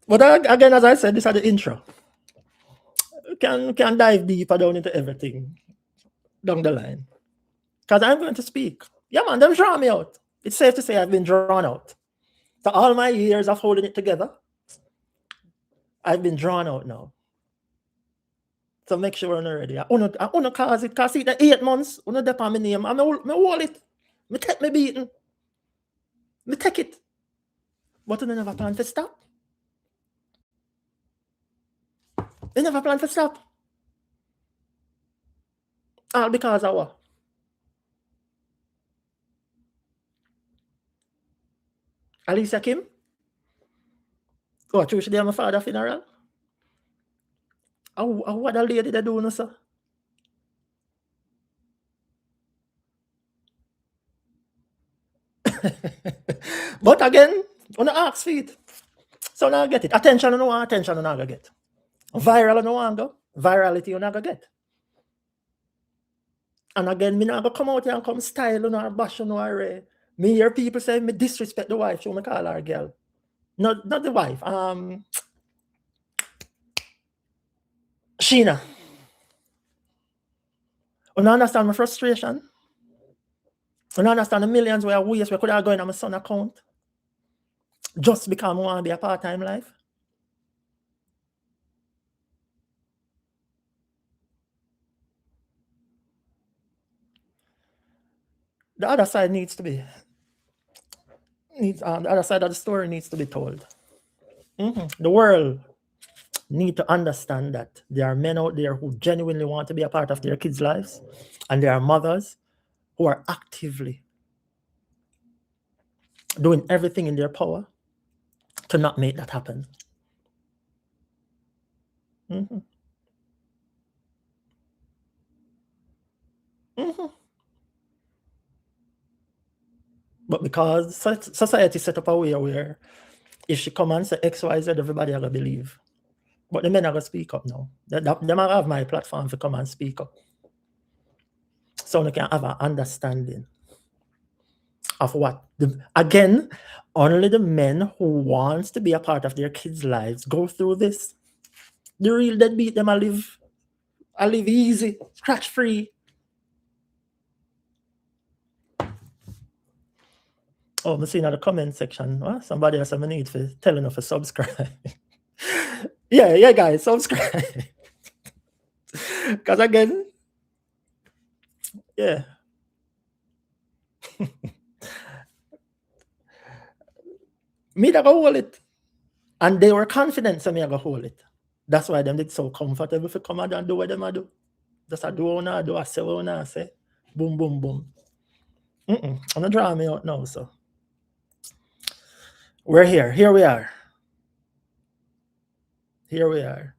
But again, as I said, this is the intro. Can dive deeper down into everything down the line. Because I'm going to speak. Yeah, man, them draw me out. It's safe to say I've been drawn out. So all my years of holding it together, I've been drawn out now. So make sure I'm ready. I want to cause it. Because see, the 8 months, I want to my name. I hold it. I take me beating. I take it. But I never plan to stop. I never plan to stop. All because of what? Alicia Kim? Oh, true, she did my father's funeral? What the lady they do, no, sir? But again, on the ask feet. So now I get it. Attention, no one, attention, no one get. Viral, no one go. Virality, you not get. And again, me not go come out here and come style, or bash, or me hear people say me disrespect the wife, so me call her girl. Not the wife. Sheena. You understand my frustration? You understand the millions where we could have gone on my son account just because I want to be a part-time life? The other side needs to be the other side of the story needs to be told. The world need to understand that there are men out there who genuinely want to be a part of their kids' lives, and there are mothers who are actively doing everything in their power to not make that happen. But because society set up a way where if she come and say XYZ, everybody are gonna believe. But the men are gonna speak up now. They might have my platform to come and speak up. So they can have an understanding of what again, only the men who wants to be a part of their kids' lives go through this. The real deadbeat them I live easy, scratch free. Oh, I'm seeing in the comment section. What? Somebody has some need for telling us to subscribe. yeah, guys, subscribe. Because again, yeah. Me that go hold it. And they were confident so me I go hold it. That's why them did so comfortable for come out and do what them a do. Just a do what I do, I say what I say. Boom, boom, boom. I'm not drawing me out now, so. We're here. Here we are. Here we are.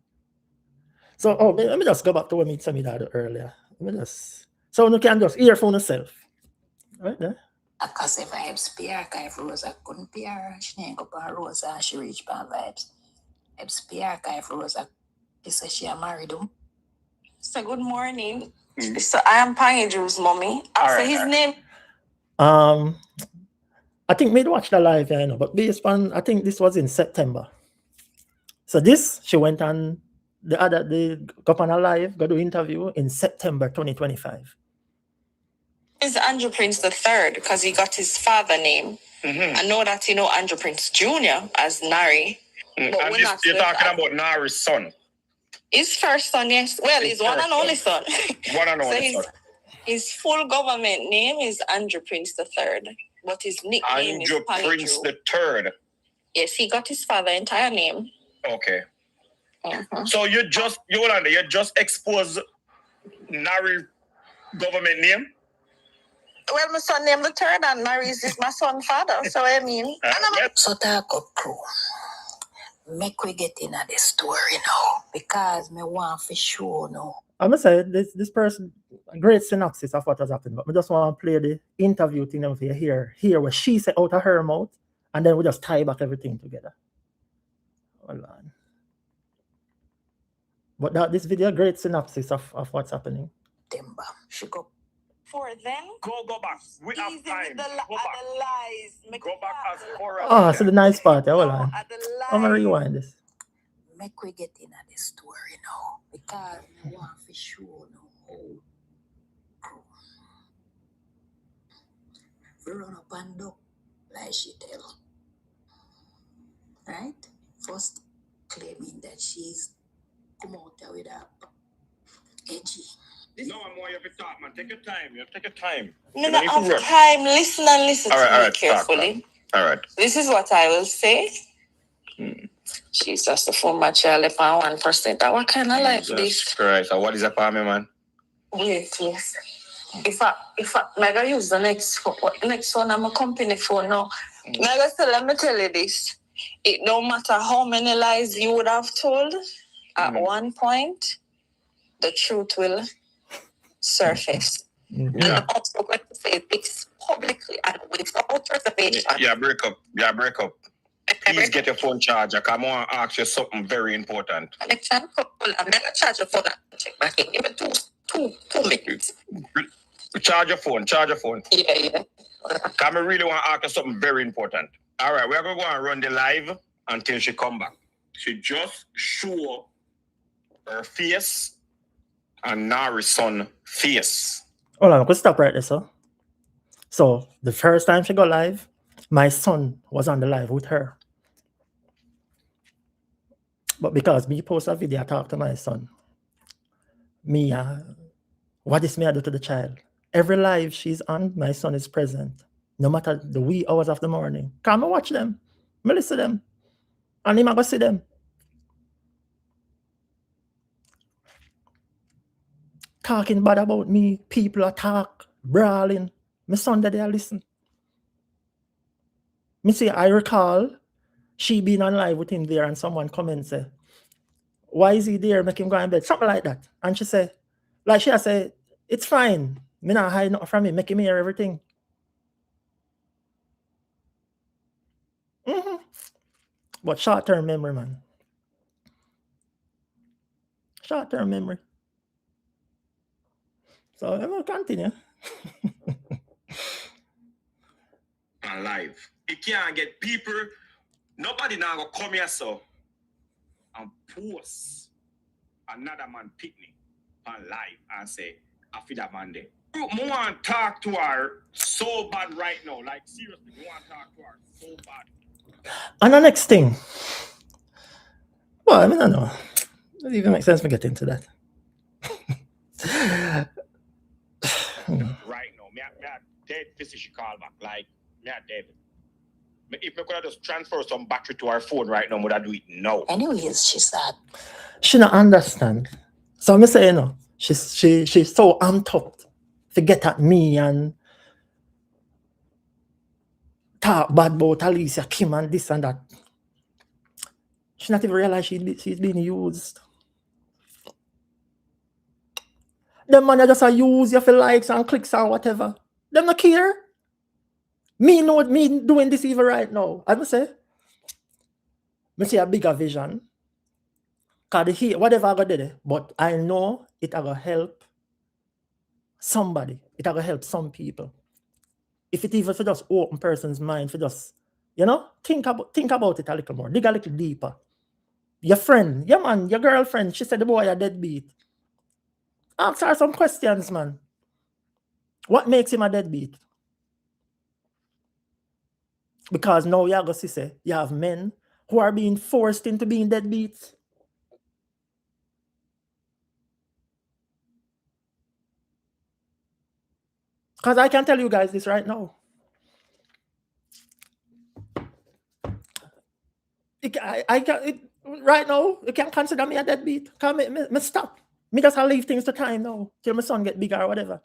So, let me just go back to what me said me that earlier. Let me just. So, you can just earphone yourself. Right there. Because if vibes PR, if Rosa couldn't PR, she ain't go by Rosa, she reach by vibes. Vibes PR, if Rosa, she said she married him. So, good morning. So, I am Pangydrew's mommy. So, his name. I think me watch the live, you know, but based on, I think this was in September. So this, she went on the go on a live, go do interview in September 2025. Is Andrew Prince III because he got his father name. I know that you know Andrew Prince Jr. as Nari. But and this, you're talking about Nari's son. His first son, yes. Well, his one and only son. One and only son. His full government name is Andrew Prince III, but his nickname is Andrew Prince III. Yes, he got his father's entire name. Okay. So you just expose Nari government name? Well, my son named the third and Nari is my son's father. So I mean, so talk up crew. Make we get in the story now because me want for sure now. I'm gonna say this person a great synopsis of what has happened, but I just want to play the interview thing over here where she said out of her mouth, and then we just tie back everything together. Hold on. But this video, great synopsis of what's happening. Timber, she go. For them, go back. We have time. Go back. Go back as far as. So the nice part. Hold on. I'm gonna rewind this. Make we get in the story now because I want for sure now. We run up and down like she tell. Right? First claiming that she's come out there with her edgy. No, I'm more of a talk, man. Take your time. Take your time. No, have time. Listen and listen to me carefully. All right. This is what I will say. She's just a former child upon 1%. What kind of life this? Christ. So what is a palmy, man? Wait, yes. If I mega use the next one, I'm a company phone now. Mega, so let me tell you this. It don't matter how many lies you would have told, at one point, the truth will surface. And I'm also going to say this publicly and without reservation. Yeah, break up. Please get your phone charger. I want to ask you something very important. I'm going to charge your phone and check back in. Give me two minutes. Charge your phone. Yeah. I really want to ask you something very important. All right, we're going to go and run the live until she come back. She just show her face and Nari's son face. Hold on, I could stop right there, sir. So the first time she got live, my son was on the live with her. But because me post a video, I talk to my son. What is me I do to the child? Every live she's on, my son is present. No matter the wee hours of the morning. Come and watch them. Me listen to them. And him go see them. Talking bad about me, people attack, brawling. My son that they listen. Me say, I recall she being on live with him there and someone come and say, why is he there? Make him go in bed. Something like that. And she say, it's fine. Me not hide nothing from him. Make him hear everything. But short-term memory, man. Short-term memory. So I'm going to continue. And live. It can't get people. Nobody now go come here so and post another man picnic on live and say, I feel that man there. I want to talk to her so bad right now. Like, seriously, I want to talk to her so bad. And the next thing, well, I mean, I don't know. Does it even make sense to get into that? Right now, me dead fishy she call back. Like, me dead. If I could have just transfer some battery to her phone right now, would I do it now? Anyways, she said. She don't understand. So I'm saying, you know, she's so amped up to get at me and talk bad about Alicia, Kim, and this and that. She not even realize she's being used. Them man just use you for likes and clicks and whatever. Them not care. Me know me doing this even right now. I must say, me see a bigger vision. Cause the whatever I got there, but I know it will help somebody. It will help some people. If it even for just open person's mind, for just, you know, think about it a little more. Dig a little deeper. Your friend, your man, your girlfriend, she said the boy a deadbeat. Ask her some questions, man. What makes him a deadbeat? Because now you go see say you have men who are being forced into being deadbeats. Because I can tell you guys this right now. Right now, you can't consider me a deadbeat. Because me stop. Me just leave things to time now. Till my son get bigger or whatever.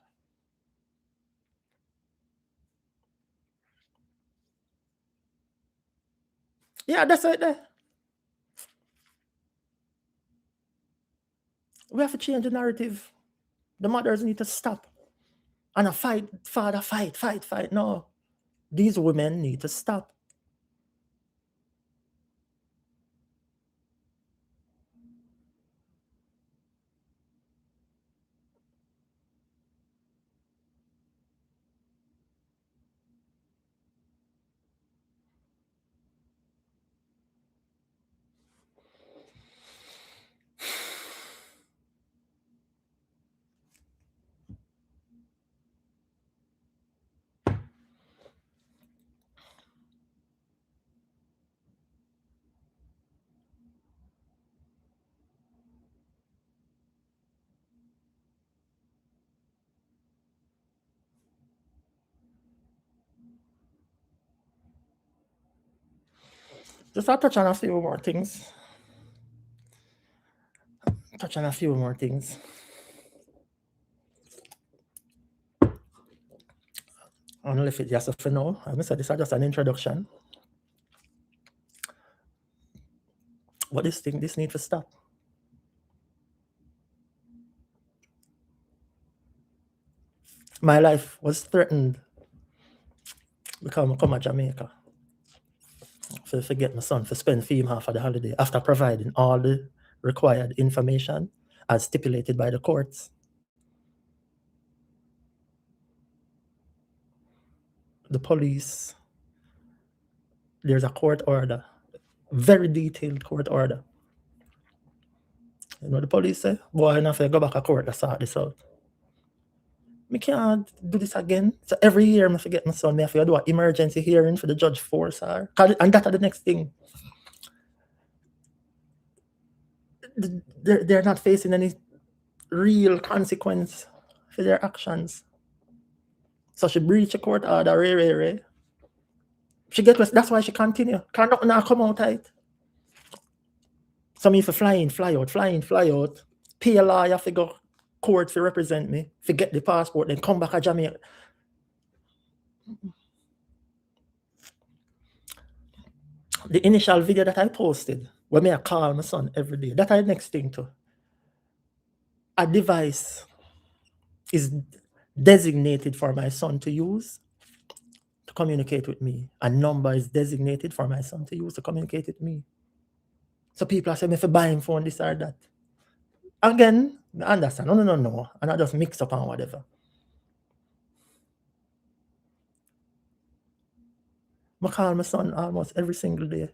Yeah, that's it there. We have to change the narrative. The mothers need to stop. And a fight, father, fight. No. These women need to stop. Just I'll touch on a few more things. Only if it's just for now. I said this is just an introduction. But this need to stop. My life was threatened because I come to Jamaica. For get my son, for spend him half of the holiday after providing all the required information as stipulated by the courts. The police, there's a court order, very detailed court order. You know the police say, boy, enough to go back to court to sort this out. Me can't do this again. So every year I forget my son, I have to do an emergency hearing for the judge force her. And that's the next thing. They're not facing any real consequence for their actions. So she breached a court order, Ray. She get that's why she continue. Can't not come out tight. So me for fly out, pay a lawyer to go court to represent me, to get the passport, then come back to Jamaica. The initial video that I posted, where me I call my son every day, that I next thing to. A device is designated for my son to use to communicate with me. A number is designated for my son to use to communicate with me. So people are saying if I buy him phone, this or that. Again, I understand. No. And I just mix up and whatever. I call my son almost every single day.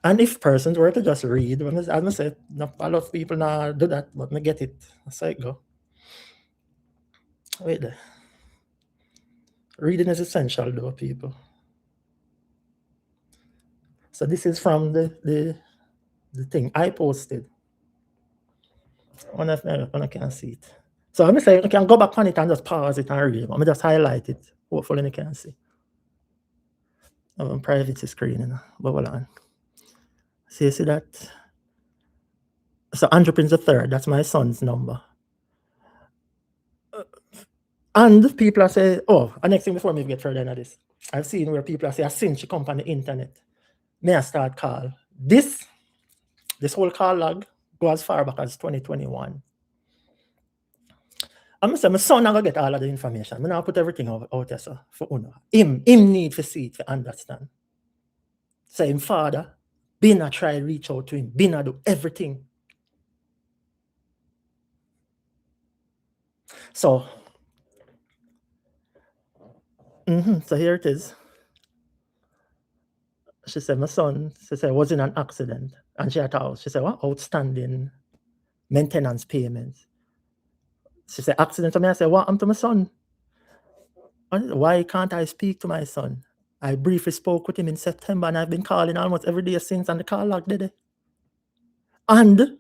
And if persons were to just read, as I said, a lot of people now do that, but I get it. That's how it go. Wait there. Reading is essential though, people. So this is from the thing I posted. I wonder if I can see it. So let me say you can go back on it and just pause it and read it. Let me just highlight it. Hopefully you can see. I'm on private screen, you know. But hold on. So you see that? So Andrew Prince III, that's my son's number. And people are saying, oh, and next thing before me get further into this, I've seen where people are saying, since she come on the internet, may I start call. This whole call log go as far back as 2021. I'm say my son not gonna get all of the information. I'm not put everything out there so for Uno. Him need to see it to understand. So him father, been a try reach out to him, been a do everything. So so here it is. She said, my son, she said, was in an accident. And she had a house. She said, what? Outstanding maintenance payments. She said, accident to me. I said, what happened to my son? Why can't I speak to my son? I briefly spoke with him in September and I've been calling almost every day since, and the call log did it. And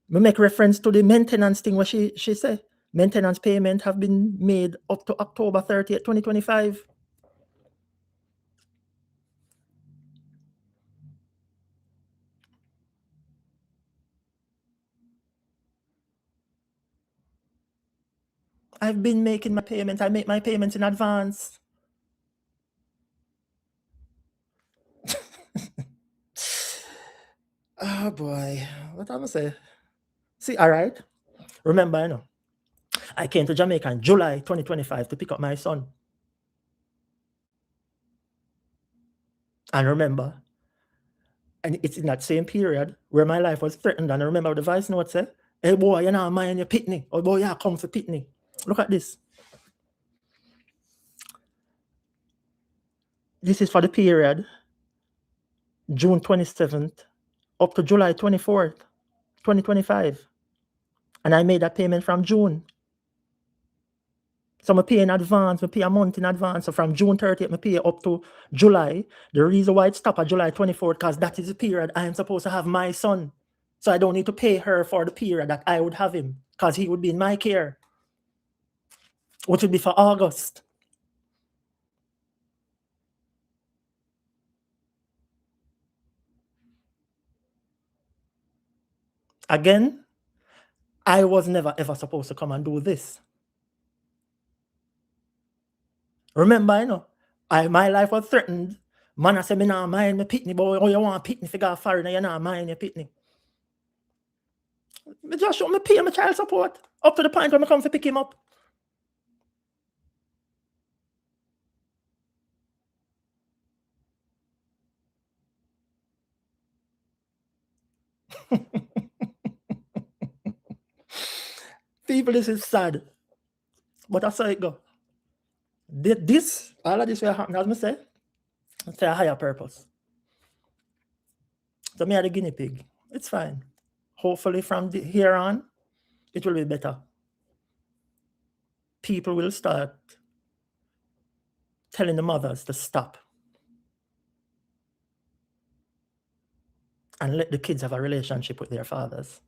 we make reference to the maintenance thing where she said maintenance payment have been made up to October 30th, 2025. I've been making my payments. I make my payments in advance. Oh boy, what am I say? See, all right. Remember, you know, I came to Jamaica in July 2025 to pick up my son. And remember, and it's in that same period where my life was threatened. And I remember the voice note said, hey boy, you're not mind your pitney. Oh boy, you come for pitney. Look at this. This is for the period June 27th up to July 24th, 2025. And I made that payment from June. So I pay in advance, I pay a month in advance. So from June 30th, I pay up to July. The reason why it stopped at July 24th, because that is the period I am supposed to have my son. So I don't need to pay her for the period that I would have him, because he would be in my care, which would be for August. Again, I was never ever supposed to come and do this. Remember, you know, my life was threatened. Man, I said, me not mind me pitney, but oh, you want pitney figure foreign, you not mind your pitney. Me just show me pay my child support up to the point when I come to pick him up. People, this is sad. But that's how it go. This, all of this will happen, as I say, it's a higher purpose. So me are the guinea pig. It's fine. Hopefully from here on, it will be better. People will start telling the mothers to stop and let the kids have a relationship with their fathers.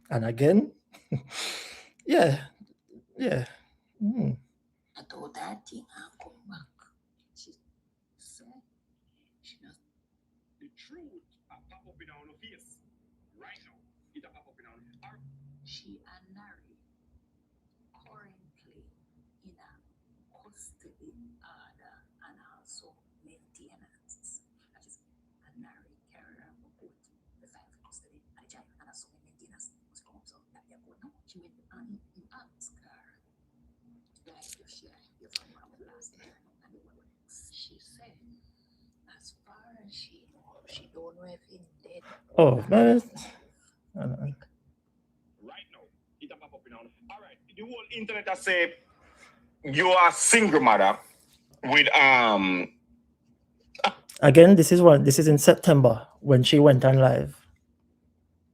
And again, yeah. I told that thing and come back. She said she not. The truth pop up in our face right now. It pop up in our She and Larry currently in a custody order and also maintenance. That is, and Larry carry her report the file for custody and the child and also maintenance must come up so that they're going now. She went and you ask her. Like you share your phone from the last year and the works. She said, as far as she knows, she don't know if he's dead. Oh, man. right now. It pop up in our all right. The whole internet has say you are a single mother with Again, this is in September when she went on live.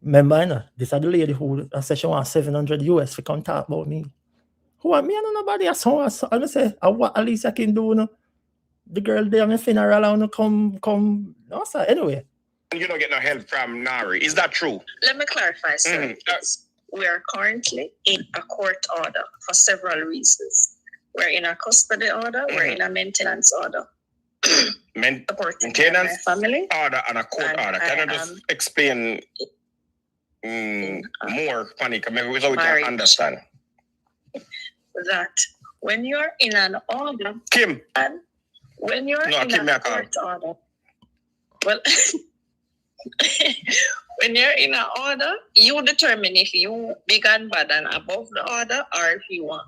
Remember, you know, this is the lady who said she wants 700 US to come talk about me. Who are me? I know nobody. I say, what Alicia can do, you know? The girl there, my funeral, I want to come. No, sir. Anyway. You don't get no help from Nari. Is that true? Let me clarify, sir. We are currently in a court order for several reasons. We're in a custody order. We're in a maintenance order. Maintenance family order and a court order. Can I just explain more, funny, maybe so we can understand? That when you're in an order, Kim. And when you're in a court order, well, when you're in an order, you determine if you big and bad and above the order, or if you want.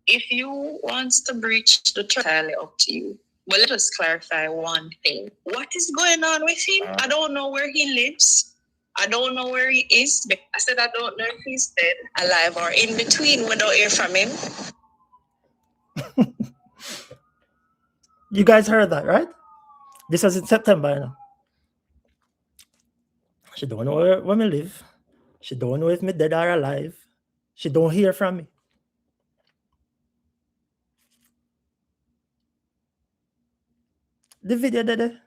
If you want to breach the entirely up to you. Well, let us clarify one thing. What is going on with him? I don't know where he lives. I don't know where he is. I said I don't know if he's dead, alive, or in between. We don't hear from him. You guys heard that, right? This was in September, you know. She don't know where me live. She don't know if me dead or alive. She don't hear from me. The video did.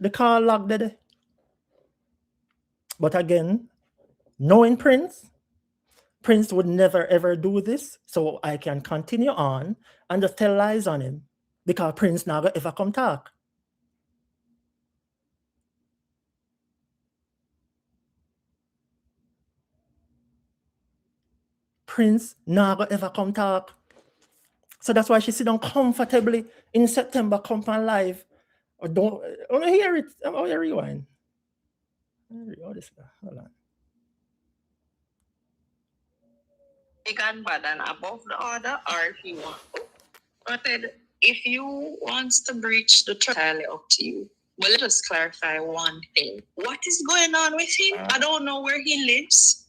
The call log did. But again, knowing Prince would never ever do this, so I can continue on and just tell lies on him because Prince never ever come talk. Prince never ever come talk. So that's why she sit down comfortably in September, come on live. Or don't want to hear it. I'm going to rewind. Oh, this guy. Hold on. Big and bad and above the order, or if you want. But if you want to breach the entirely up to you. Well, let us clarify one thing. What is going on with him? I don't know where he lives.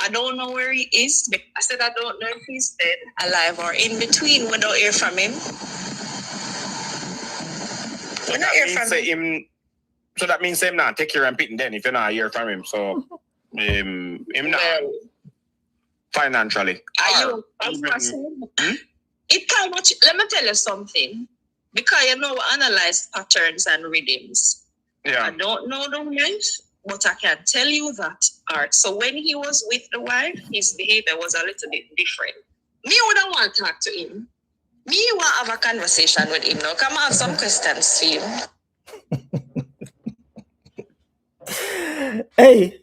I don't know where he is. I said I don't know if he's dead, alive, or in between. We don't hear from him. So that means him not take care and pitting then if you're not hear from him. So him not financially. It can much. Let me tell you something. Because you know, we analyze patterns and rhythms. Yeah. I don't know the length, but I can tell you that. Alright. So when he was with the wife, his behavior was a little bit different. Me wouldn't want to talk to him. Me want to have a conversation with him now. Come on, some questions to you. Hey.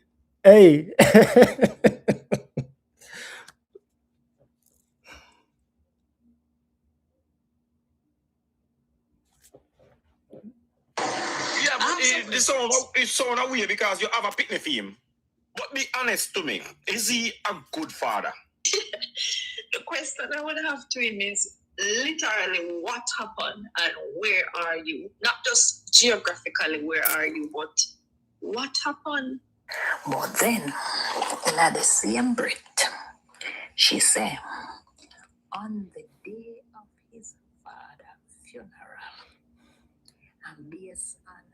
Yeah, but it's so weird because you have a picnic for him. But be honest to me, is he a good father? The question I would have to him is literally what happened and where are you? Not just geographically where are you, but what happened? But then, in the same breath, she said, on the day of his father's funeral, and based on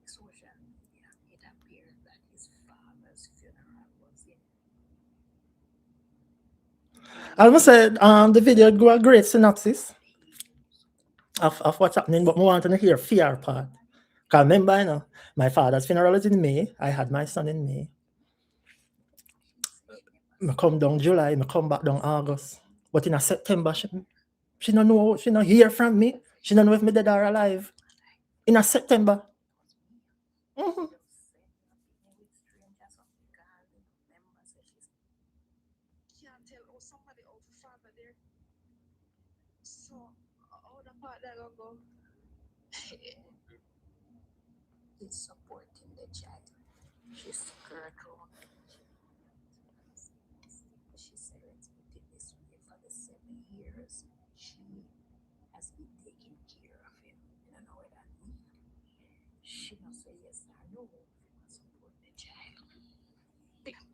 social media, it appears that his father's funeral was in. I must say, the video got a great synopsis of what's happening, but I want to hear fear part. Because remember, you know, my father's funeral is in May. I had my son in May. I come down July, I come back down August. But in September, she don't know, she don't hear from me. She don't know if me dead or alive. In September. Mm-hmm. Can't tell somebody of the father there. So, how the father go? He's supporting the child. She's scared around. She said, let's put it this way, for the 7 years, she has been taking care of him. You don't know what that means. She must say yes or no. Support the child.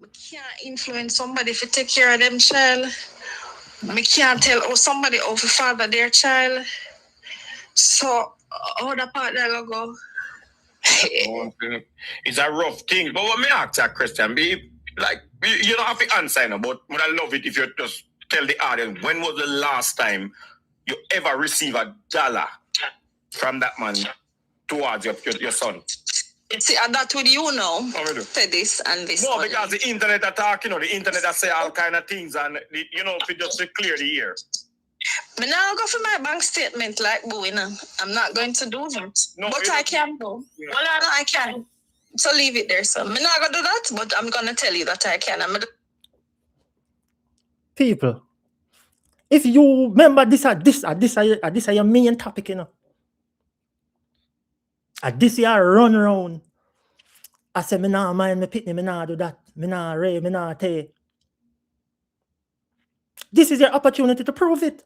We can't influence somebody to take care of them child. We can't tell somebody of the father their child. So, how the part there go? It's a rough thing. But what me ask that question, be like you don't have to answer, no, but I love it if you just tell the audience when was the last time you ever receive $1 from that man towards your son? See, and that with you now. How we do? Say this and this. No, because the internet attack, the internet that say all kind of things, and if you just to clear the air. But now I'll go for my bank statement like boo, I'm not going to do that. No, but I can do. Yeah. Well, I can. So leave it there. So I'm not going to do that, but I'm going to tell you that I can. People, if you remember this are your main topic, this year run around. I say, me nah mind me pitney, me nah do that. Me nah ray, me nah take. This is your opportunity to prove it.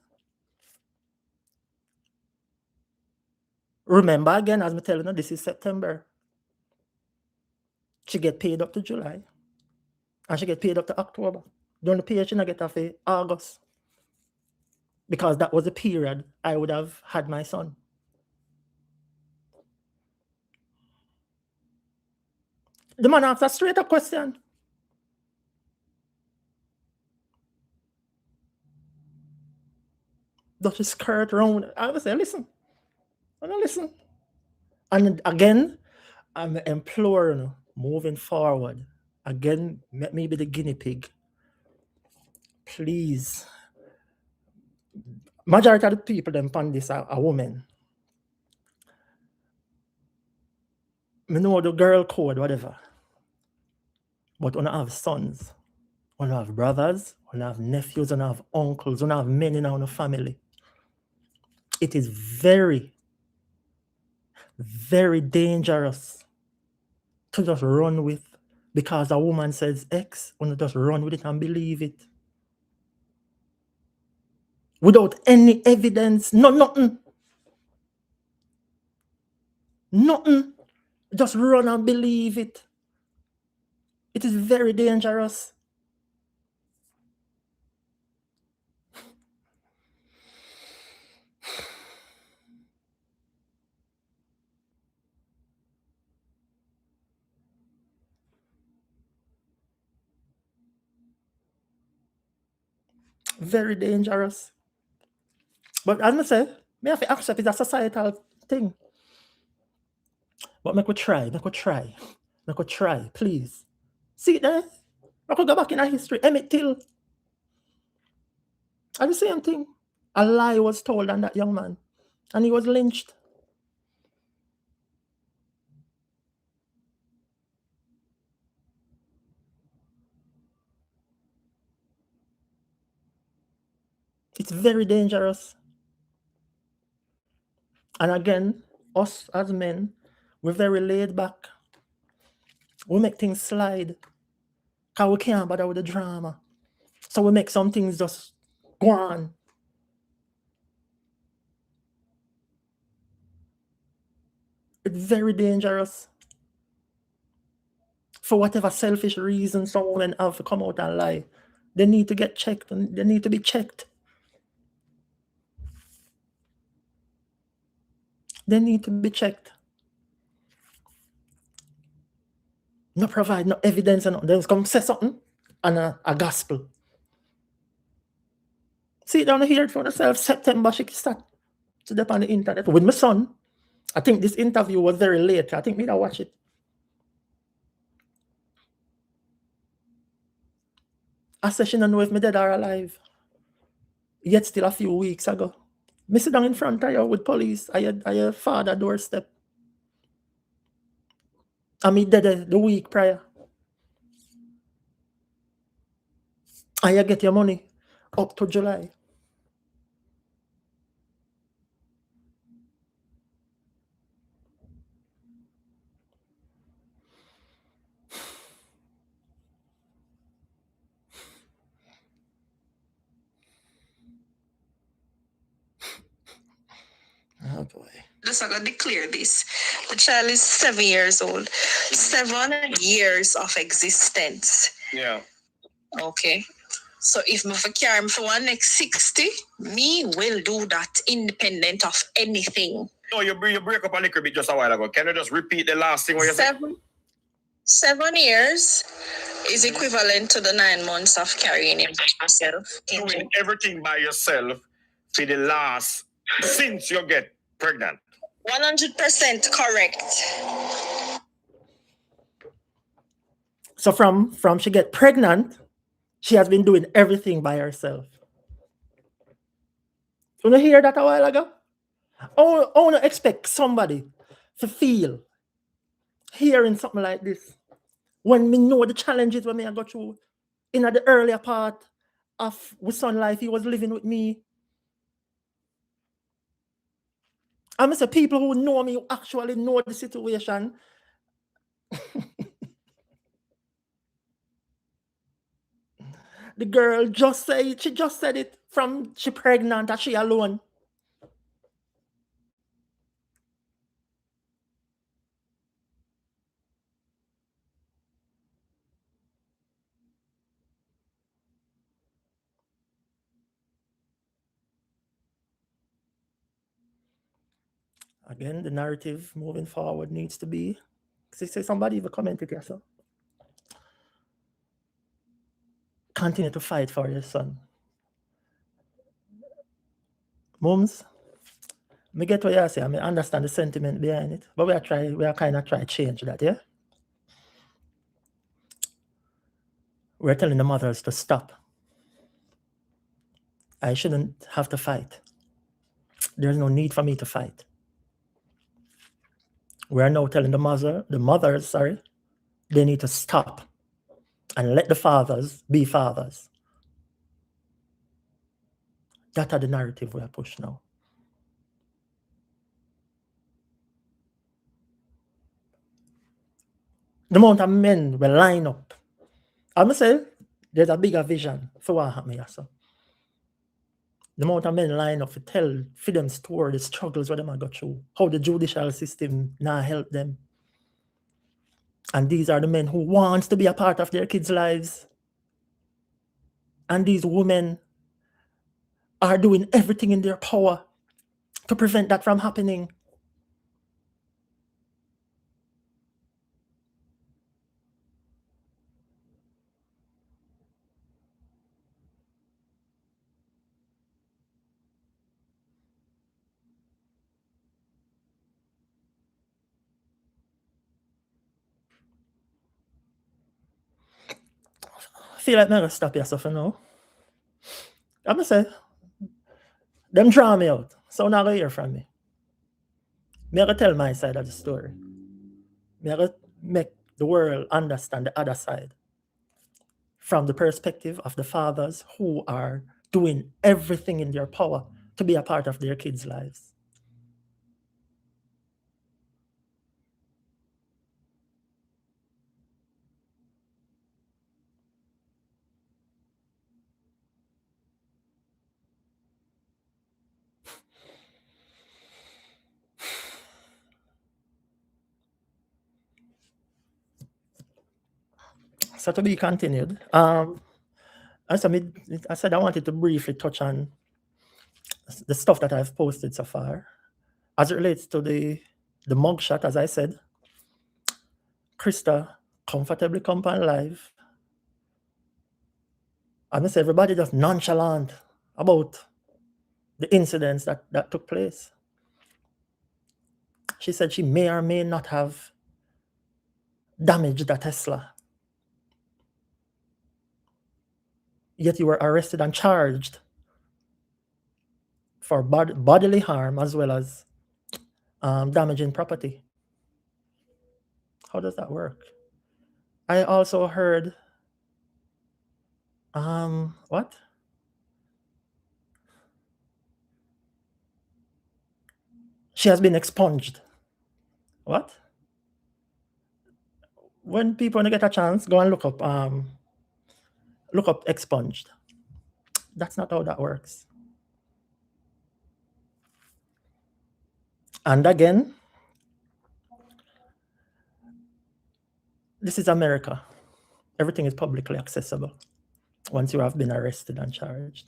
Remember again, as me tell you, this is September. She get paid up to July. And she get paid up to October. Don't the pay she not get off August. Because that was the period I would have had my son. The man asked a straight up question. Does she skirt around? I would say, listen. And again, I'm imploring, moving forward. Again, let me be the guinea pig. Please. Majority of the people them on this are women. Me know the girl code, whatever. But when I have sons, when I have brothers, when I have nephews, when I have uncles, when I have men in our family, it is very, very dangerous to just run with, because a woman says X, when you just run with it and believe it. Without any evidence, nothing. Just run and believe it. It is very dangerous. Very dangerous. But as I say, me have to accept it's a societal thing. But make we try, please. See there? I could go back in our history. Emmett Till. And the same thing. A lie was told on that young man. And he was lynched. It's very dangerous. And again, us as men, we're very laid back. We make things slide. Because we can't bother with the drama. So we make some things just go on. It's very dangerous. For whatever selfish reason some women have to come out and lie, they need to get checked. And they need to be checked. They need to be checked. No provide no evidence and they come say something and a gospel. See it down here for yourself. September she start to dip on the internet with my son. I think this interview was very late. I think me not watch it. I said she don't know if me dead or alive. Yet still a few weeks ago. Me sit down in front of you with police at your father doorstep. And me dead the week prior. And you get your money up to July. Oh boy. Just I got to declare this. The child is 7 years old. 7 years of existence. Yeah. Okay. So if me for carry me for one next 60, me will do that independent of anything. No, you break up a little bit just a while ago. Can you just repeat the last thing what you said? 7 years is equivalent to the 9 months of carrying him by myself. Doing everything by yourself for the last since you get pregnant. 100% correct. So from she get pregnant, she has been doing everything by herself. You know, hear that a while ago? I don't expect somebody to feel hearing something like this when we know the challenges when I go through in the earlier part of my son life. He was living with me. I'm say people who know me, who actually know the situation. The girl just said it. She just said it from she pregnant that she alone. Again, the narrative moving forward needs to be. Say somebody even commented here, so continue to fight for your son. Mums, me get what you say. I understand the sentiment behind it, but we are kind of try to change that, yeah? We're telling the mothers to stop. I shouldn't have to fight. There's no need for me to fight. We're now telling the mothers, they need to stop and let the fathers be fathers. That are the narrative we are pushing now. The amount of men will line up. I'm say there's a bigger vision for what happened here. So the amount of men line up to for them story, the struggles what them go through, how the judicial system now help them. And these are the men who wants to be a part of their kids' lives. And these women are doing everything in their power to prevent that from happening. I feel like I'm going to stop yourself for now. I'm going to say, them draw me out, so I'm not going to hear from me. I'm going to tell my side of the story. I'm going to make the world understand the other side from the perspective of the fathers who are doing everything in their power to be a part of their kids' lives. So to be continued. I said I wanted to briefly touch on the stuff that I've posted so far. As it relates to the mugshot, as I said, Krista comfortably come on live. I say everybody just nonchalant about the incidents that took place. She said she may or may not have damaged a Tesla. Yet you were arrested and charged for bodily harm as well as damaging property. How does that work? I also heard, what? She has been expunged. What? When people get a chance, go and look up expunged. That's not how that works. And again, this is America. Everything is publicly accessible. once you have been arrested and charged.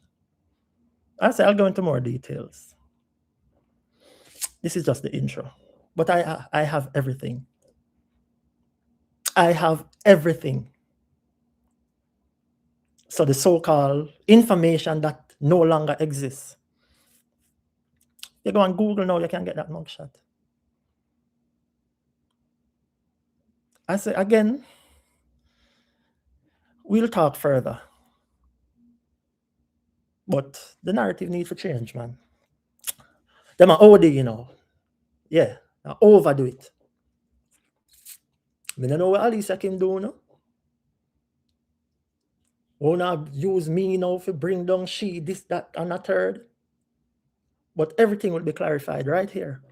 I say I'll go into more details. This is just the intro. But I have everything. I have everything. So the so-called information that no longer exists. You go on Google now, you can get that mugshot. I say again, we'll talk further. But the narrative needs to change, man. Them are OD, you know. Yeah, I overdo it. I don't know what Alicia can do, no? Wanna use me now to bring down she, this, that, and a third. But everything will be clarified right here.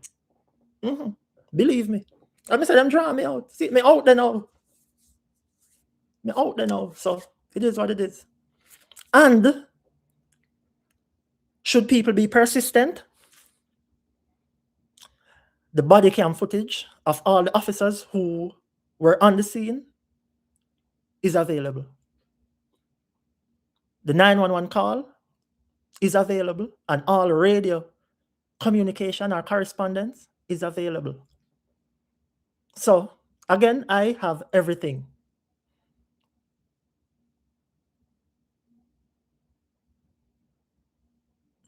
Believe me. I'm say them draw me out. See me out there now. Me out there now. So it is what it is. And should people be persistent, the body cam footage of all the officers who were on the scene is available. The 911 call is available, and all radio communication or correspondence is available. So again, I have everything.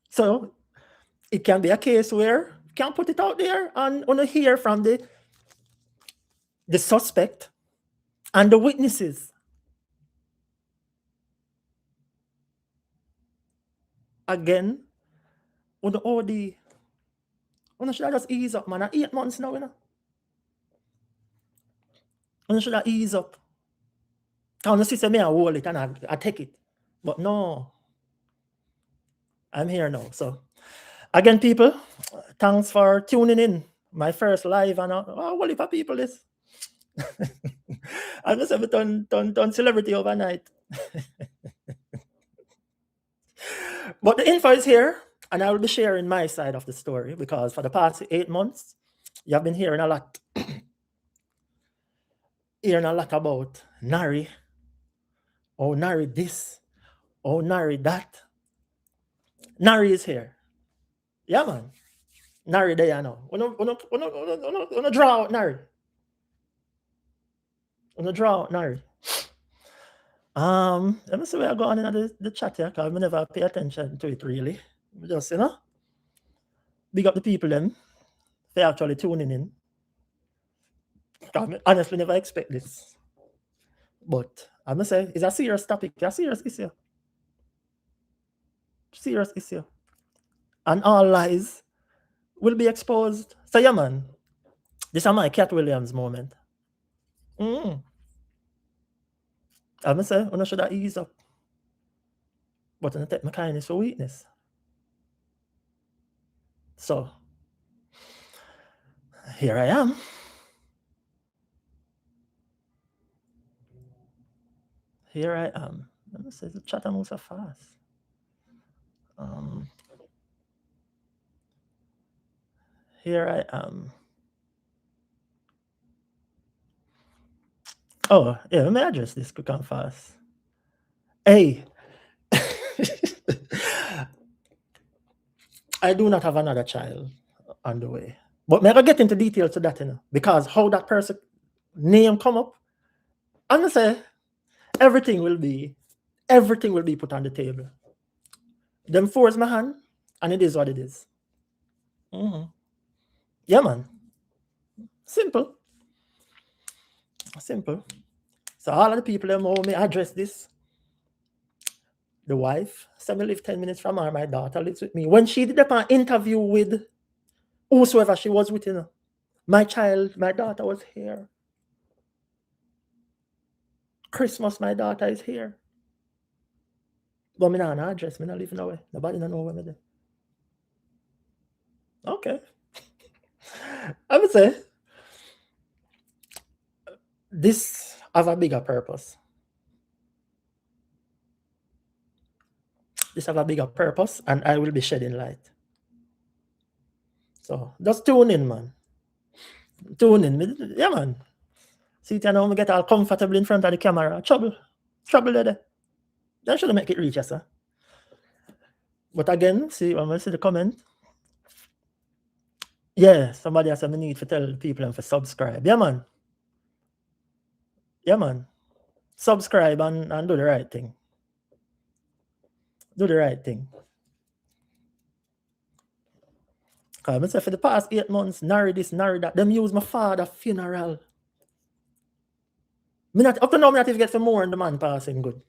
So it can be a case where you can put it out there and want to hear from the suspect and the witnesses. Again, on the OD, should I just ease up, man? 8 months now, you know. Should I ease up? I want to see me I hold it and I take it. But no, I'm here now. So again, people, thanks for tuning in. My first live and what if people this? I just have done celebrity overnight. But the info is here, and I will be sharing my side of the story because for the past 8 months, you have been hearing a lot. About Nari. Oh, Nari this. Oh, Nari that. Nari is here. Yeah, man. Nari there now. Wanna draw out Nari. Wanna draw out Nari. Let me see where I go on in the chat here, because I never pay attention to it really. Just, big up the people them. They're actually tuning in. I honestly never expect this. But I must say, it's a serious topic, a serious issue. Serious issue. And all lies will be exposed. So yeah, man. This is my Cat Williams moment. I must say, I should have ease up. But I take my kindness for weakness. So here I am. Here I am. Let me say the chat moves so fast. Here I am. Oh, yeah, let me address this quick and fast. Hey, I do not have another child on the way. But may I get into details to that, because how that person name come up, I'm gonna say everything will be put on the table. Them force my hand, and it is what it is. Yeah, man. Simple. So all of the people them owe me address this. The wife, said me live 10 minutes from her. My daughter lives with me. When she did an interview with whosoever she was with, my daughter was here. Christmas, my daughter is here. But me not an address, me not live nowhere. Nobody don't know where me there. Okay. I would say this have a bigger purpose. This have a bigger purpose, and I will be shedding light. So just tune in, man. Tune in. Yeah, man. See, you know, we get all comfortable in front of the camera. Trouble there. That should make it reach us, sir. But again, see, I'm gonna see the comment. Yeah, somebody has a need to tell people and for subscribe. Yeah, man. Yeah, man. Subscribe and do the right thing. Do the right thing. Because I say for the past 8 months, nary this, nary that. Them use my father funeral. Me not, up to now, me not even get for more and the man passing good.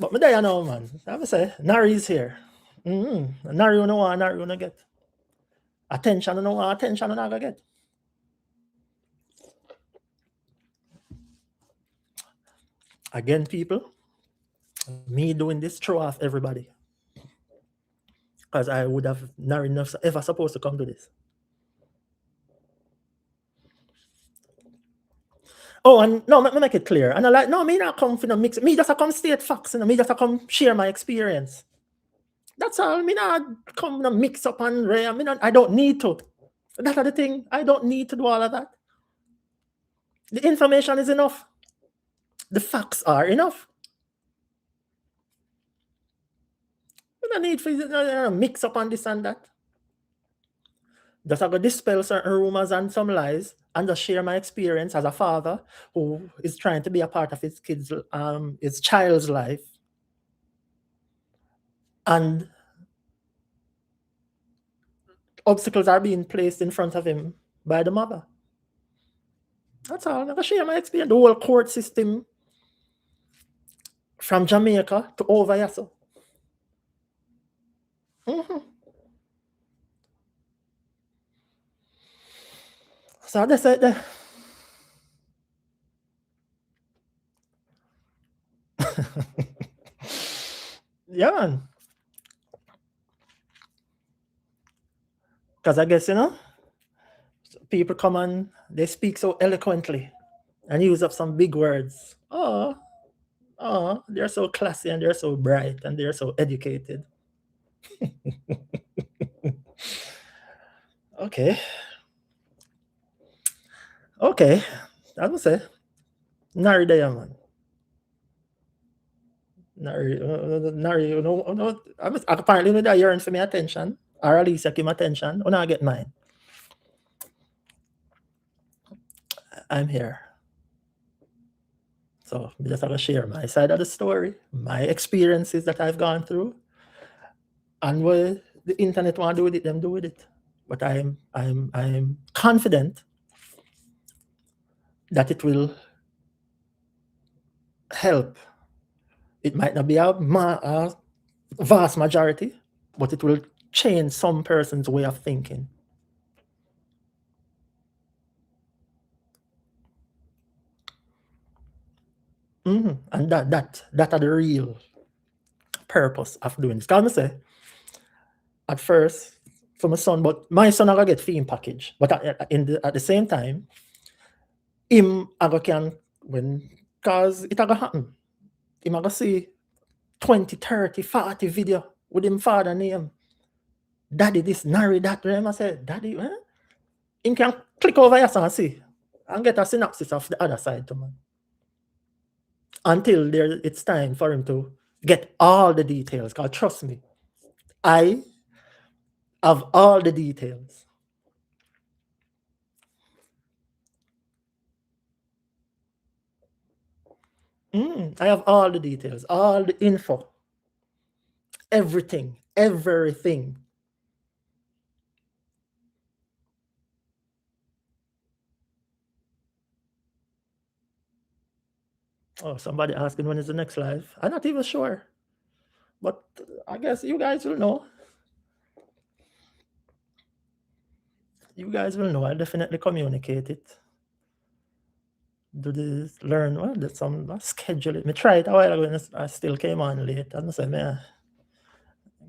But me there now, man. I say, nary is here. Nary you know what, nary you no get. Attention you know what, attention you not gonna get. Again, people, me doing this throw off everybody. Because I would have never enough ever supposed to come to this. Oh, and no, let me make it clear. And I like, no, me not come for no mix. Me just come state facts, me just come share my experience. That's all. Me not come no mix up and rare. I don't need to. That's the thing. I don't need to do all of that. The information is enough. The facts are enough. We don't need for mix up on this and that. Just I go dispel certain rumors and some lies and just share my experience as a father who is trying to be a part of his his child's life. And obstacles are being placed in front of him by the mother. That's all. I'm going to share my experience. The whole court system from Jamaica to over here. So. So that's it. Yeah, man. Because I guess, people come and they speak so eloquently and use up some big words. Oh, they're so classy and they're so bright and they're so educated. Okay. I would say, nary there, man. Nary, apparently they're yearning for me attention. Or Alicia give me attention. When I get mine. I'm here. So I just have to share my side of the story, my experiences that I've gone through, and what the internet want to do with it, them do with it. But I'm confident that it will help. It might not be a vast majority, but it will change some person's way of thinking. And that are the real purpose of doing this. Because I say, at first, for my son, but my son I gonna get fee package. But at the same time, him I go can cause it gonna happen. Him I go see 20, 30, 40 video with him father name. Daddy this, nary that. I say, Daddy, him can click over here and see and get a synopsis of the other side to man. Until it's time for him to get all the details. Because trust me, I have all the details. I have all the details, all the info, everything. Oh, somebody asking when is the next live? I'm not even sure. But I guess you guys will know. You guys will know. I'll definitely communicate it. Do this, learn. Well, that's some schedule it. Me try it a while ago and I still came on late. I say, man,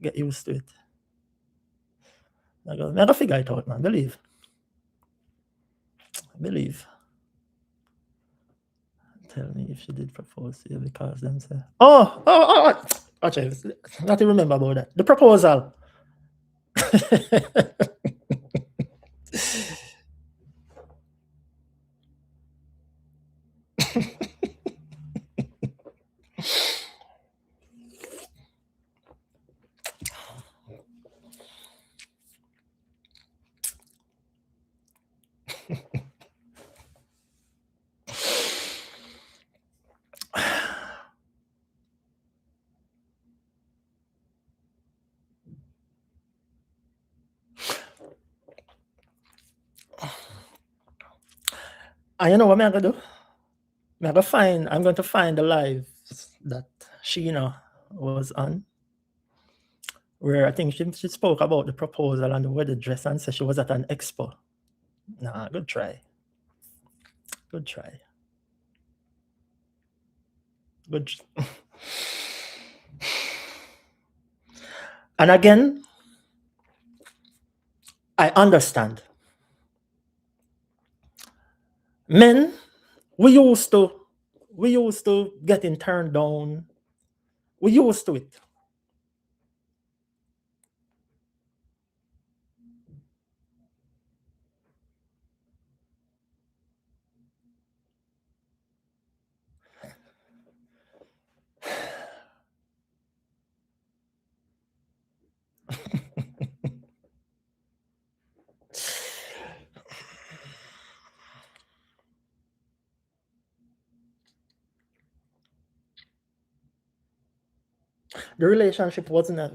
get used to it. I go figure it out, man. Believe. Tell me if she did propose to you because them say, oh, Actually, not to remember about that. The proposal. And you know what I'm going to do? I'm going to find the live that Sheena was on, where I think she spoke about the proposal and the wedding dress and said she was at an expo. Nah, good try. Good try. Good. And again, I understand. Men, we used to getting turned down. We used to it. The relationship was not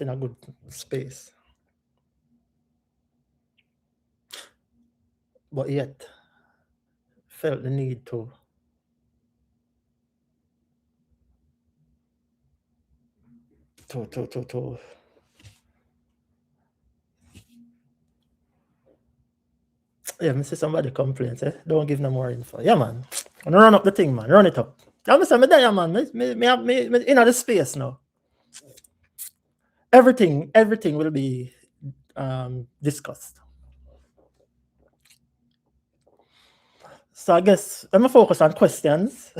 in a good space. But yet felt the need to yeah, me see somebody complains, don't give no more info. Yeah, man. And run up the thing, man. Run it up. I'm say me there, man. Me in the space now. Everything will be discussed. So I guess I'm gonna focus on questions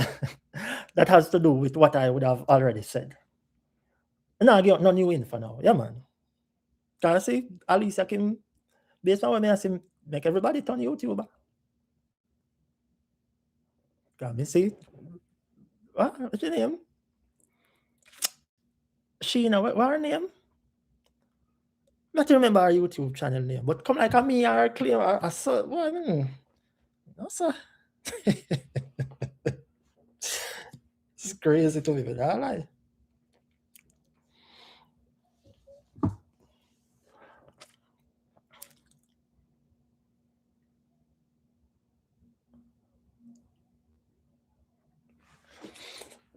that has to do with what I would have already said. And I get no new info now. Yeah, man. Can I see Alicia Kim, based on what I see, make everybody turn YouTuber. Can me see? What's your name? Sheena, what her name? Not remember our YouTube channel name, but come like a me or claim or so. What? No, sir. It's crazy to me, but I lie.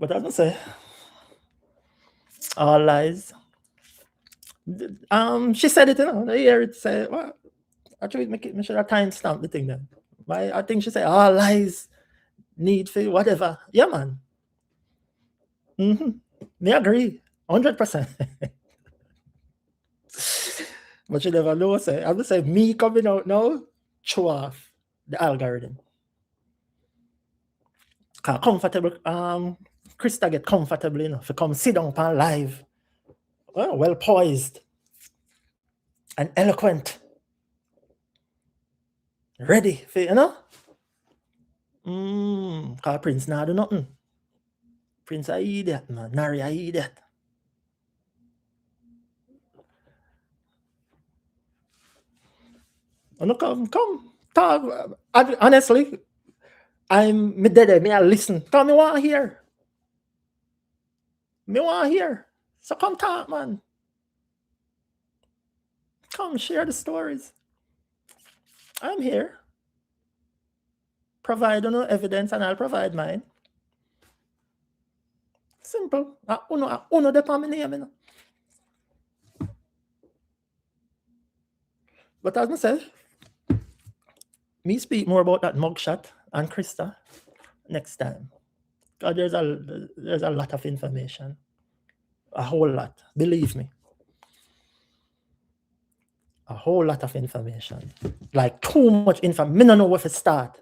But as I say, all lies. She said it, you know. I hear it say, well, actually, make sure I timestamp the thing then. I think she said, all lies need for whatever. Yeah, man. Me agree, 100%. But you never know, say. I would say me coming out now, show off the algorithm. Comfortable, Krista get comfortable enough to come sit down on live. Well poised and eloquent. Ready for, you know? Cause Prince now do nothing. Prince a idiot, man. Nari a idiot. No, come, talk. Honestly, me dead. Me I listen. Come, me want to hear. Me want to hear. So come talk, man. Come share the stories. I'm here. Provide no evidence, and I'll provide mine. Simple. Uno de pa me name, you know. But as I say, me speak more about that mugshot and Krista next time. Because there's a lot of information. A whole lot. Believe me. A whole lot of information. Like too much information. I don't know where to start.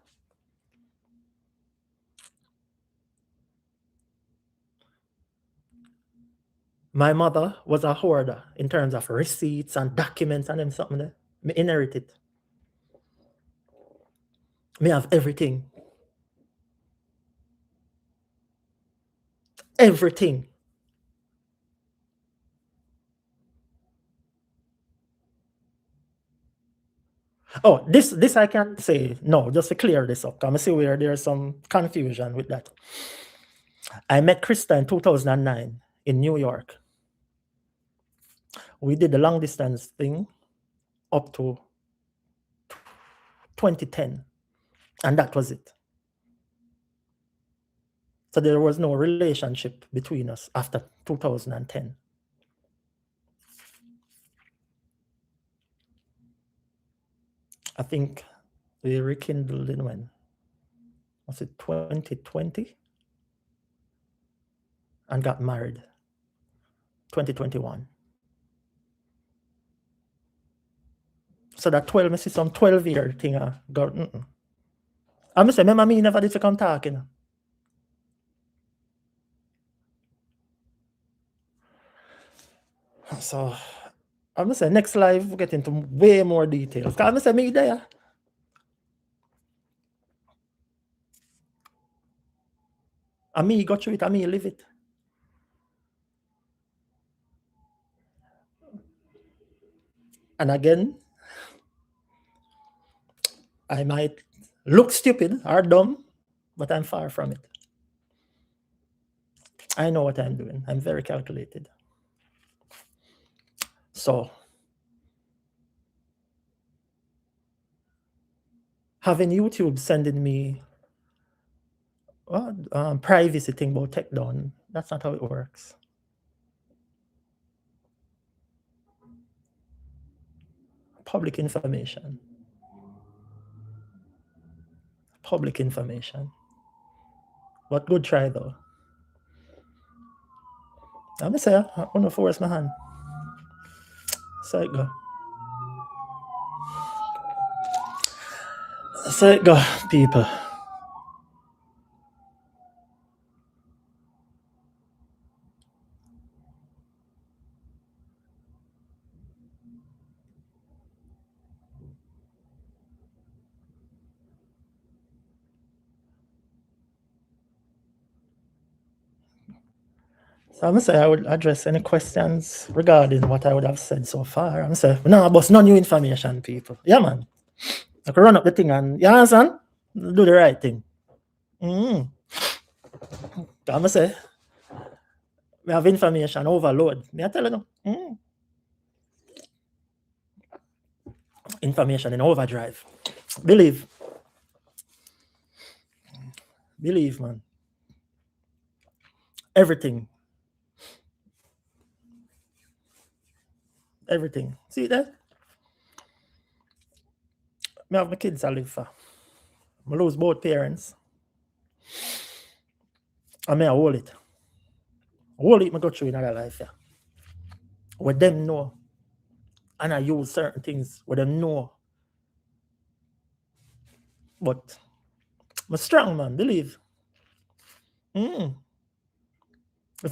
My mother was a hoarder in terms of receipts and documents and them something there. Me inherit it. Me have everything. Everything. Oh, this I can say no, just to clear this up. I see where there's some confusion with that. I met Krista in 2009 in New York. We did the long distance thing up to 2010, and that was it. So there was no relationship between us after 2010. I think we rekindled in when? Was it 2020? And got married 2021. So that 12, I see some 12-year thing got. I'm say, remember me never did to come talking. So I'm say next live we get into way more details. Cause I'm say me there. And me got through it, and me live it. And again, I might look stupid or dumb, but I'm far from it. I know what I'm doing. I'm very calculated. So having YouTube sending me privacy thing about tech down, that's not how it works. Public information. Public information. But good try though. I'm gonna say I wanna force my hand. So it go. So it go, people. So I'm gonna say I would address any questions regarding what I would have said so far. I'm gonna say no, but no new information, people. Yeah, man. I can run up the thing and you understand? Do the right thing. I'm gonna say we have information overload. Me I tell you no. Information in overdrive. Believe, man. Everything. See that? Me have my kids I live for. I lose both parents. And me I hold it. Hold it, me go through in other life, yeah. What them know. And I use certain things what them know. But I'm strong, man, believe. If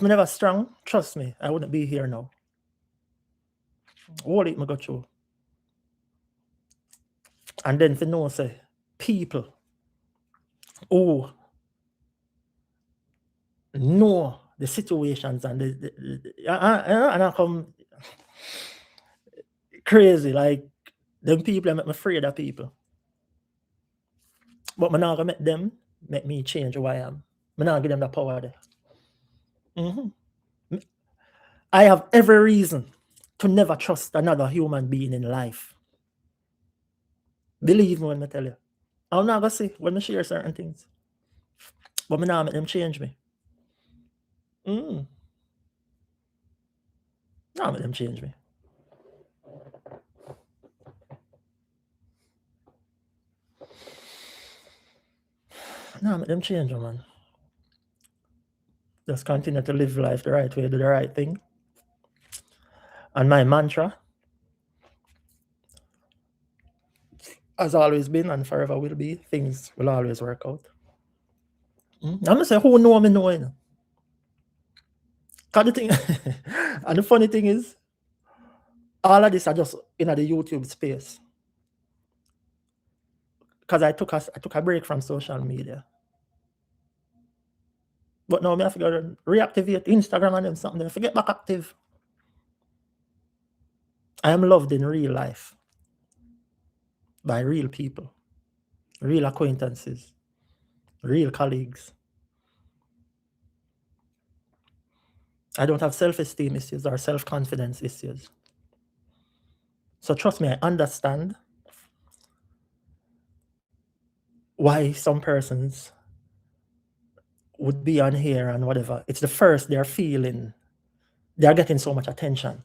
me never strong, trust me, I wouldn't be here now. Hold it, me go through. And then for know, say, people who know the situations and and I come crazy, like them people that make me afraid of people. But I'm not gonna make them make me change who I am. I'm not give them the power there. I have every reason to never trust another human being in life. Believe me when I tell you. I'm not gonna say when I share certain things. But I'm not make them change me. Not make them change me. Nah, make them change me, man. Just continue to live life the right way, do the right thing. And my mantra has always been and forever will be, things will always work out. I'm gonna say who know me know, you know. Cause the thing, and the funny thing is, all of this are just in the YouTube space. Because I took a break from social media. But now I have to go reactivate Instagram and them something. I forget back active. I am loved in real life by real people, real acquaintances, real colleagues. I don't have self-esteem issues or self-confidence issues. So trust me, I understand why some persons would be on here and whatever. It's the first they're feeling, they're getting so much attention.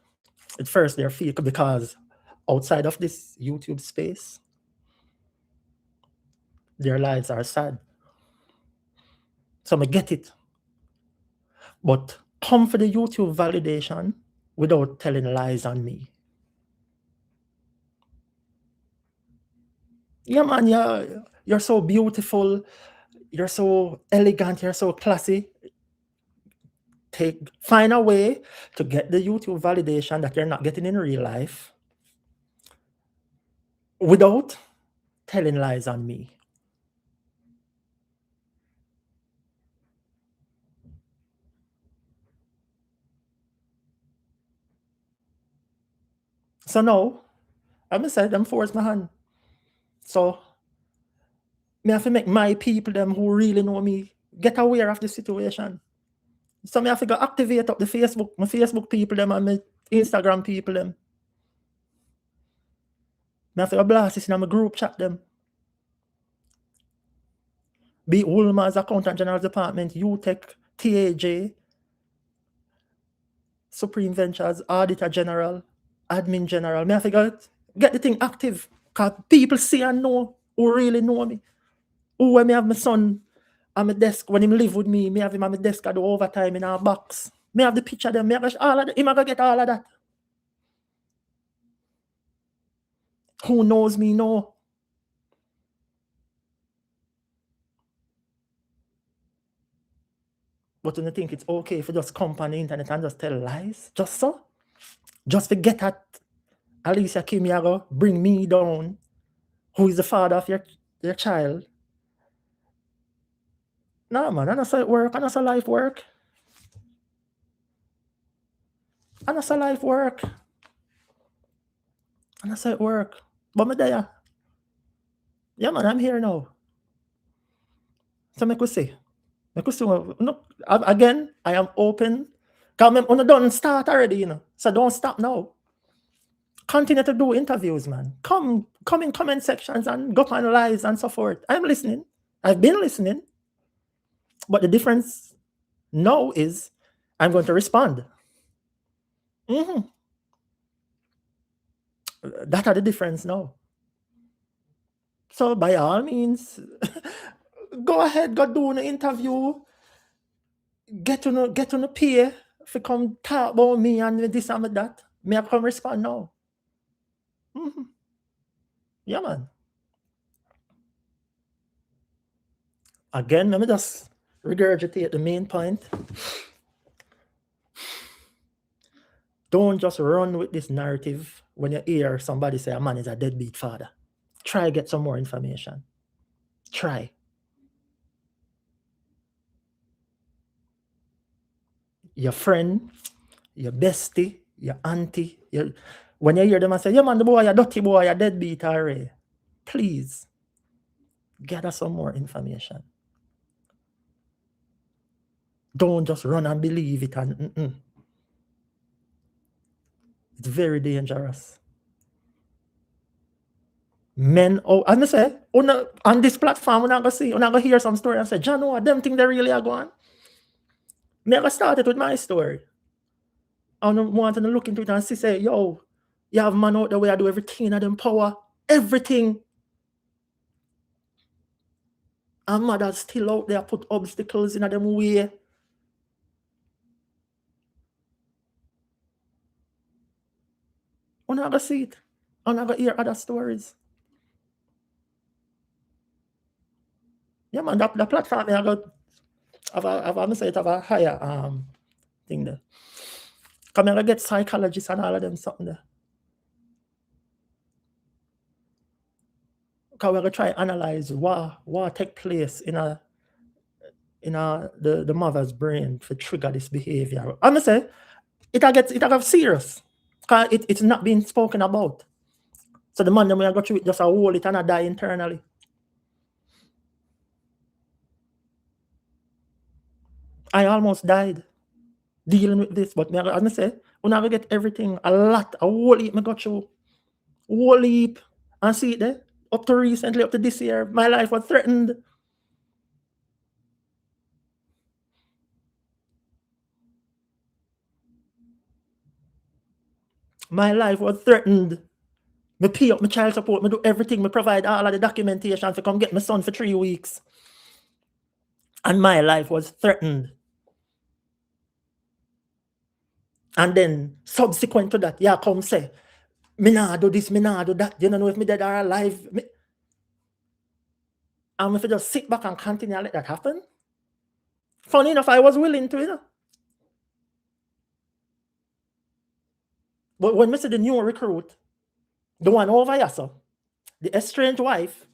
At first they're feeling, because outside of this YouTube space, their lives are sad. So I get it. But come for the YouTube validation without telling lies on me. Yeah, man, you're so beautiful, you're so elegant, you're so classy. Find a way to get the YouTube validation that you're not getting in real life without telling lies on me. So now, I'm said them force my hand. So me have to make my people, them who really know me, get aware of the situation. So me have to go activate up my Facebook people them and my Instagram people them. Me have to go blast this in my group chat them. Be Ulma's Accountant General Department, UTech, TAJ, Supreme Ventures, Auditor General, Admin General. Me have to go get the thing active. Because people see and know who really know me. Who when me have my son on my desk, when him live with me, me have him on my desk at the overtime in our box. Me have the picture them, me have all of that. Him gonna get all of that. Who knows me know. But when you think it's okay if you just come on the internet and just tell lies, just so? Just forget at Alicia Kimiago, bring me down, who is the father of your child. No, man, that's how it work, and that's how life work. And that's how life work. And that's how it work. But me there. Yeah, man, I'm here now. So me could say, no, again, I am open. Because I don't start already, you know. So don't stop now. Continue to do interviews, man. Come in comment sections and go on lives and so forth. I'm listening. I've been listening. But the difference now is I'm going to respond. That are the difference now. So by all means, go ahead, go do an interview. Get to know peer if you come talk about me and this and that. Me I come respond now. Yeah, man. Again, let me just regurgitate the main point. Don't just run with this narrative when you hear somebody say a man is a deadbeat father. Try get some more information. Try. Your friend, your bestie, your auntie, when you hear them and say, yeah man, the boy, a dirty boy, a deadbeat already. Please, gather some more information. Don't just run and believe it and It's very dangerous. Men, and I say, on this platform, we're not going to hear some story and say, John, what them think they really are going? Me I started with my story. I want to look into it and say, yo, you have man out there where I do everything in them power. Everything. And mothers still out there put obstacles in them way. I'm not going to see it. I'm not going to hear other stories. Yeah, man, the platform I got have a higher thing there. Come here, get psychologists and all of them something there. Because we're going to try to analyze what take place in the mother's brain to trigger this behavior. I'm going to say, it'll get serious. Because it's not being spoken about. So the man that we are going through it just a hold it and a die internally. I almost died dealing with this, but I'm going to say, we're not going to get everything, a whole heap I got through. Whole heap. And see it there? Up to recently, up to this year, my life was threatened. My life was threatened. Me pay up my child support, me do everything, me provide all of the documentation to come get my son for 3 weeks. And my life was threatened. And then, subsequent to that, yeah, come say, me nah do this, me nah do that. You don't know if me dead or alive. And if I just sit back and continue to let that happen. Funny enough, I was willing to, you know. But when I see the new recruit, the one over here, so, the estranged wife,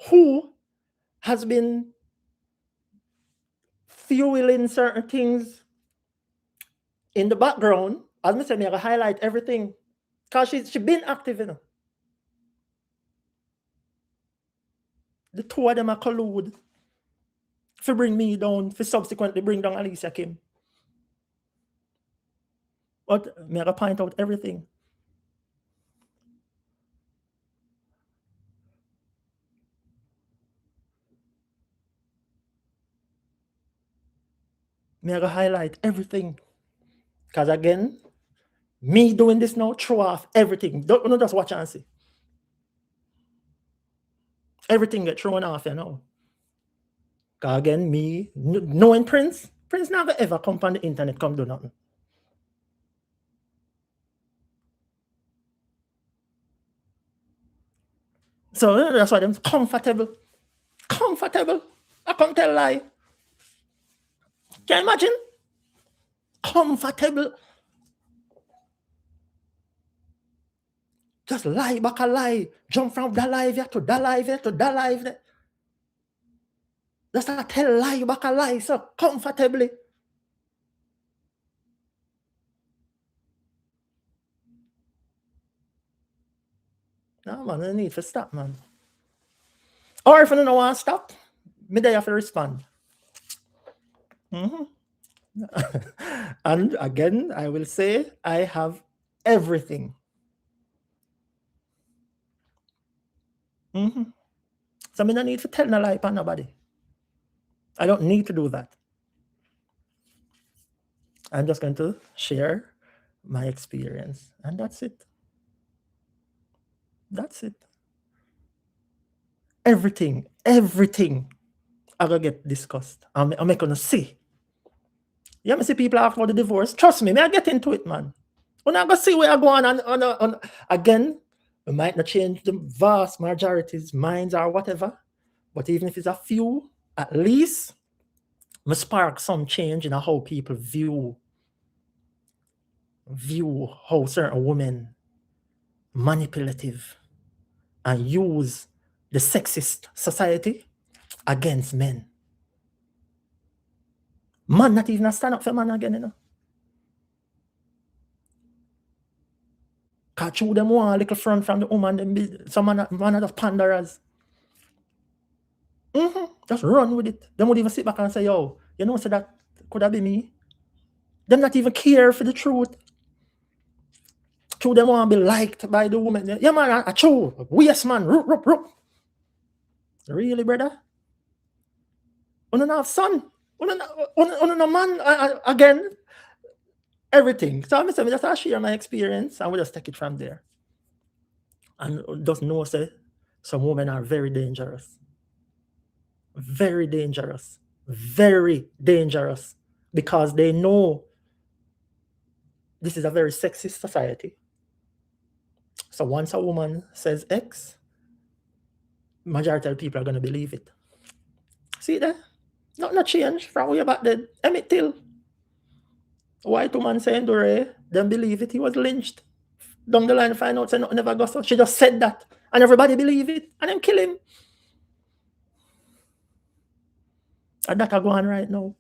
who has been fueling certain things in the background, as I said, I highlight everything. Because she been active, you know. The two of them are collude to bring me down, to subsequently bring down Alicia Kim. But I gotta point out everything. I gotta highlight everything. Because again, me doing this now, throw off everything. Don't just watch and see. Everything get thrown off, you know. Because again, me, knowing Prince never ever come on the internet, come do nothing. So that's why them comfortable. I can't tell a lie. Can you imagine? Comfortable. Just lie back a lie. Jump from that live here to that live here to that live there. Just a tell lie back a lie so comfortably. No, man, I need to stop, man. Or if you don't want to stop, me there have to respond. And again, I will say I have everything. So I don't need to tell no lie to nobody. I don't need to do that. I'm just going to share my experience, and that's it. That's it. Everything I gonna get discussed. I'm gonna see. Yeah, I see people after about the divorce. Trust me, I get into it, man. When I go see where I go on again, we might not change the vast majority's minds or whatever, but even if it's a few, at least we spark some change in how people view how certain women manipulative and use the sexist society against men. Man not even stand up for man again, you know. Catch you them one little front from the woman, them some man of panderers. Just run with it. Them would even sit back and say, yo, you know, so that could have been me. Them not even care for the truth. True, them want to be liked by the woman. Yeah, man, a true. Yes, man. Rup. Really, brother? You don't have son. You don't man. Again, everything. So I'm just share my experience and we'll just take it from there. And just know, say, some women are very dangerous. Very dangerous. Very dangerous. Because they know this is a very sexist society. So once a woman says X, majority of people are going to believe it. See there? Not change from way back then. Emmett Till. White woman saying to Ray, them believe it, he was lynched. Down the line, find out, say nothing never go so. She just said that. And everybody believe it. And them kill him. And that are going right now.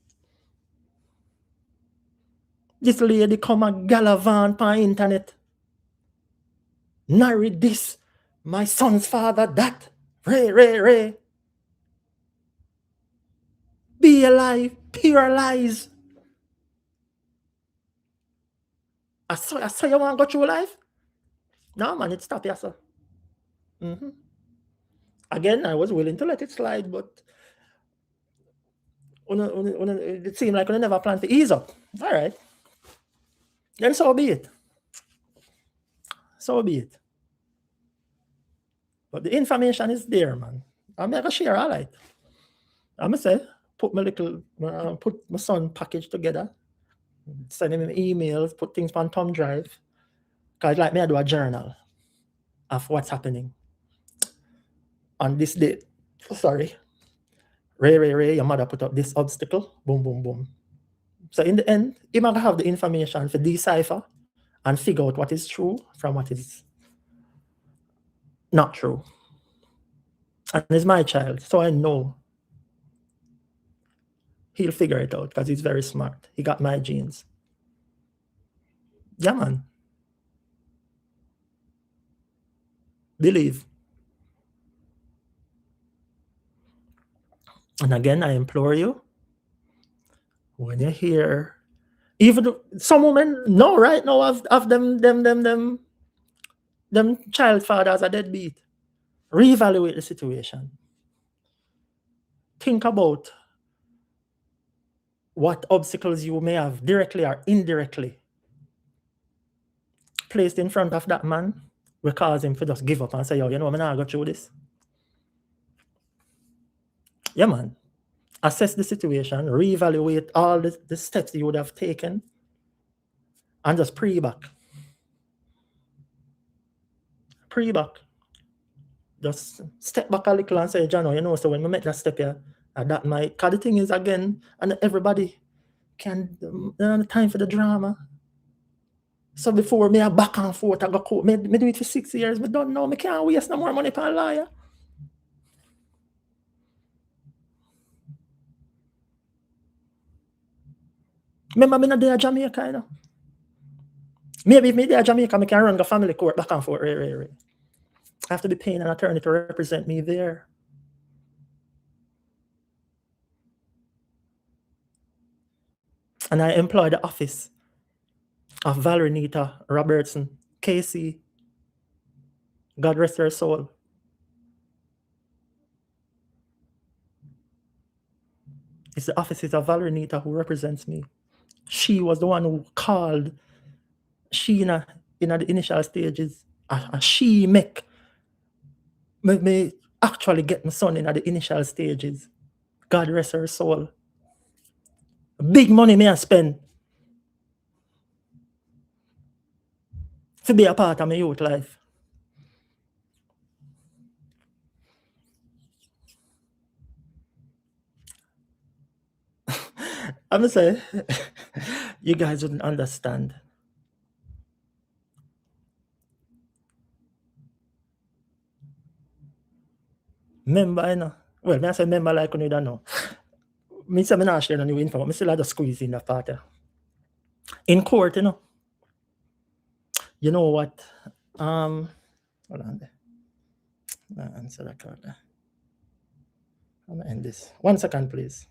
This lady come a galavan on internet. Narrate this. My son's father, that. Ray. Be alive. Pure lies. I saw you want to go through life? No, man, it stop here, sir. Again, I was willing to let it slide, but it seemed like we never planned to ease up. All right. Then so be it. So be it. But the information is there, man. I'm going to share all right. I'm going to say, put my son package together, send him emails, put things on thumb drive. Because like me, I do a journal of what's happening on this date. Sorry. Ray, your mother put up this obstacle. Boom, boom, boom. So in the end, you might have the information to decipher and figure out what is true from what is not true. And he's my child, so I know he'll figure it out because he's very smart. He got my genes. Yeah, man. Believe. And again, I implore you, when you hear, even some women know right now of them child fathers are deadbeat. Reevaluate the situation. Think about what obstacles you may have directly or indirectly placed in front of that man will cause him to just give up and say, yo, you know, I'm not going to go through this. Yeah, man. Assess the situation, reevaluate all the steps you would have taken, and just pray back. Pray back. Just step back a little and say, Jano, you know, so when we make that step here, that might, because the thing is, again, and everybody can, time for the drama. So before me, I back and forth, I go court, me do it for 6 years, but don't know, me can't waste no more money for a lawyer. Remember, me not there Jamaica, you know. Maybe if me there Jamaica, I can run the family court back and forth. I have to be paying an attorney to represent me there. And I employ the office of Valerie Nita Robertson, KC. God rest her soul. It's the offices of Valerie Nita who represents me. She was the one who called Sheena in the initial stages. And she make me actually get my son in the initial stages. God rest her soul. Big money me I spend to be a part of my youth life. I'm gonna say, you guys wouldn't understand. Member, you know. Well, me I say member like you don't know. Me say me not share the new info, but me still have to squeeze in that part. In court, you know. You know what? Hold on there. No, answer that card there. I'm gonna end this. 1 second, please.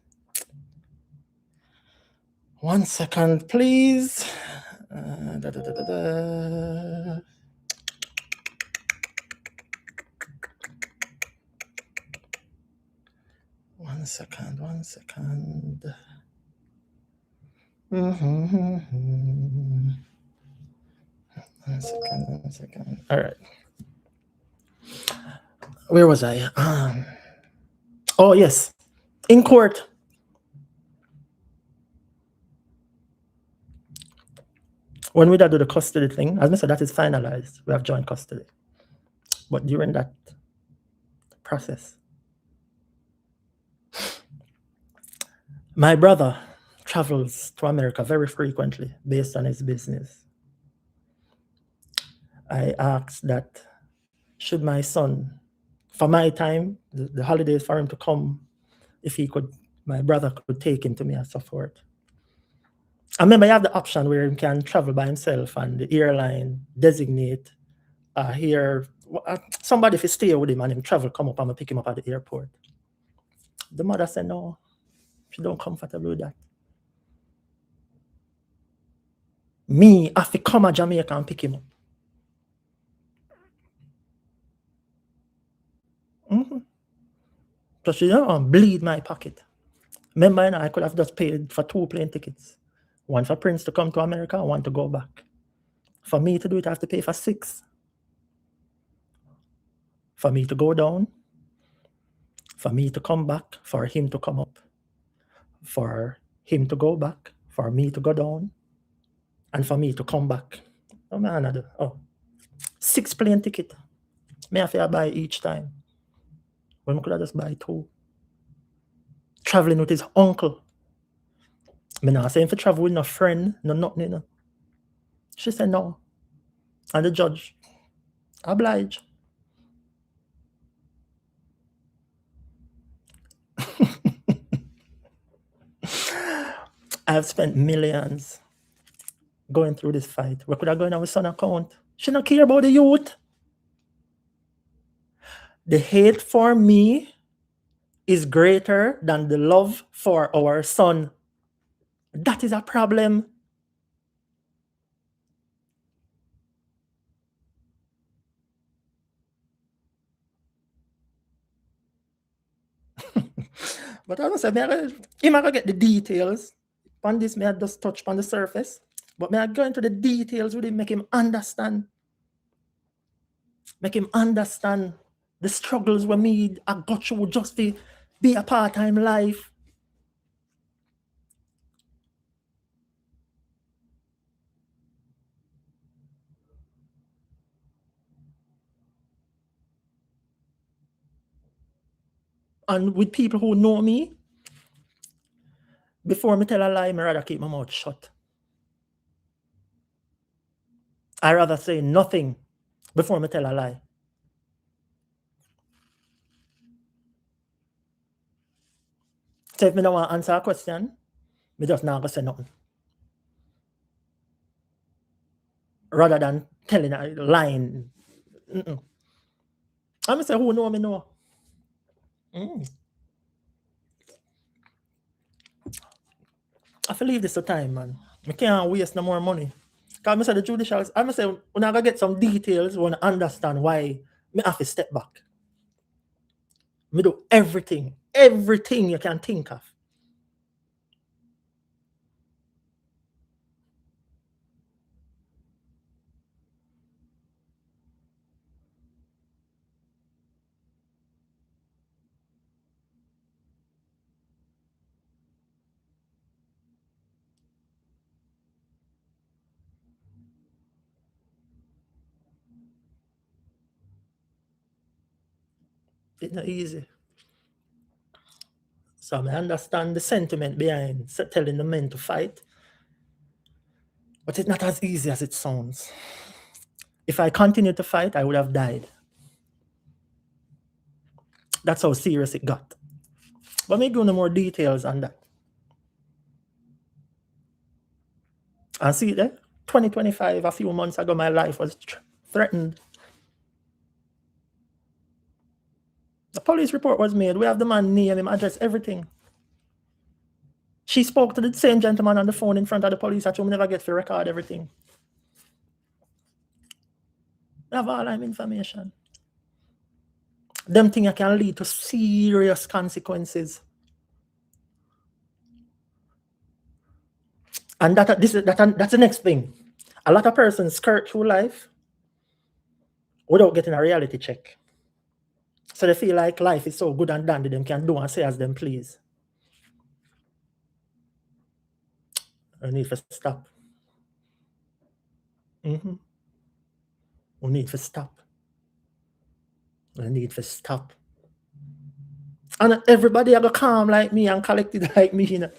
1 second, please. 1 second. 1 second. 1 second. 1 second. All right. Where was I? Oh, yes. In court. When we do the custody thing, as I said, that is finalized. We have joint custody. But during that process, my brother travels to America very frequently based on his business. I asked that should my son, for my time, the holidays for him to come, if he could, my brother could take him to me and so forth. I remember you have the option where he can travel by himself and the airline designate here somebody if he stay with him and him travel come up and pick him up at the airport. The mother said no, she don't comfortable with that. Me have to come to Jamaica and pick him up. So she bleed my pocket. Remember, I could have just paid for 2 plane tickets. One for Prince to come to America, one to go back. For me to do it, I have to pay for 6. For me to go down, for me to come back, for him to come up, for him to go back, for me to go down, and for me to come back. Oh man, 6 plane ticket. Me have to buy each time. When I could have just buy 2. Traveling with his uncle. Me not saying for travel with no friend, no nothing, no. She said no. And the judge obliged. I've spent millions going through this fight. We could have gone on with son account. She don't care about the youth. The hate for me is greater than the love for our son. That is a problem. But I don't say, I'm going to get the details. On this, may I just touch on the surface. But may I go into the details with him, make him understand. Make him understand the struggles we made. I got through just to be a part-time life. And with people who know me, before me tell a lie, I'd rather keep my mouth shut. I'd rather say nothing before me tell a lie. So if me don't want to answer a question, me just not going to say nothing. Rather than telling a line. I'm going to say who know me know. I feel leave this to time, man. I can't waste no more money. Because I say the judicial, I'm going to say, when I go get some details, when I understand why me have to step back. Me do everything you can think of. It's not easy. So I understand the sentiment behind telling the men to fight. But it's not as easy as it sounds. If I continued to fight, I would have died. That's how serious it got. But me go into more details on that. And see there, 2025, a few months ago, my life was threatened. The police report was made. We have the man name, him address, everything. She spoke to the same gentleman on the phone in front of the police. I told him never get to record everything. I have all that information. Them things can lead to serious consequences. And that's the next thing. A lot of persons skirt through life without getting a reality check. So they feel like life is so good and dandy, them can do and say as them please. I need to stop. We need to stop. I need to stop. And everybody are calm like me and collected like me, you know.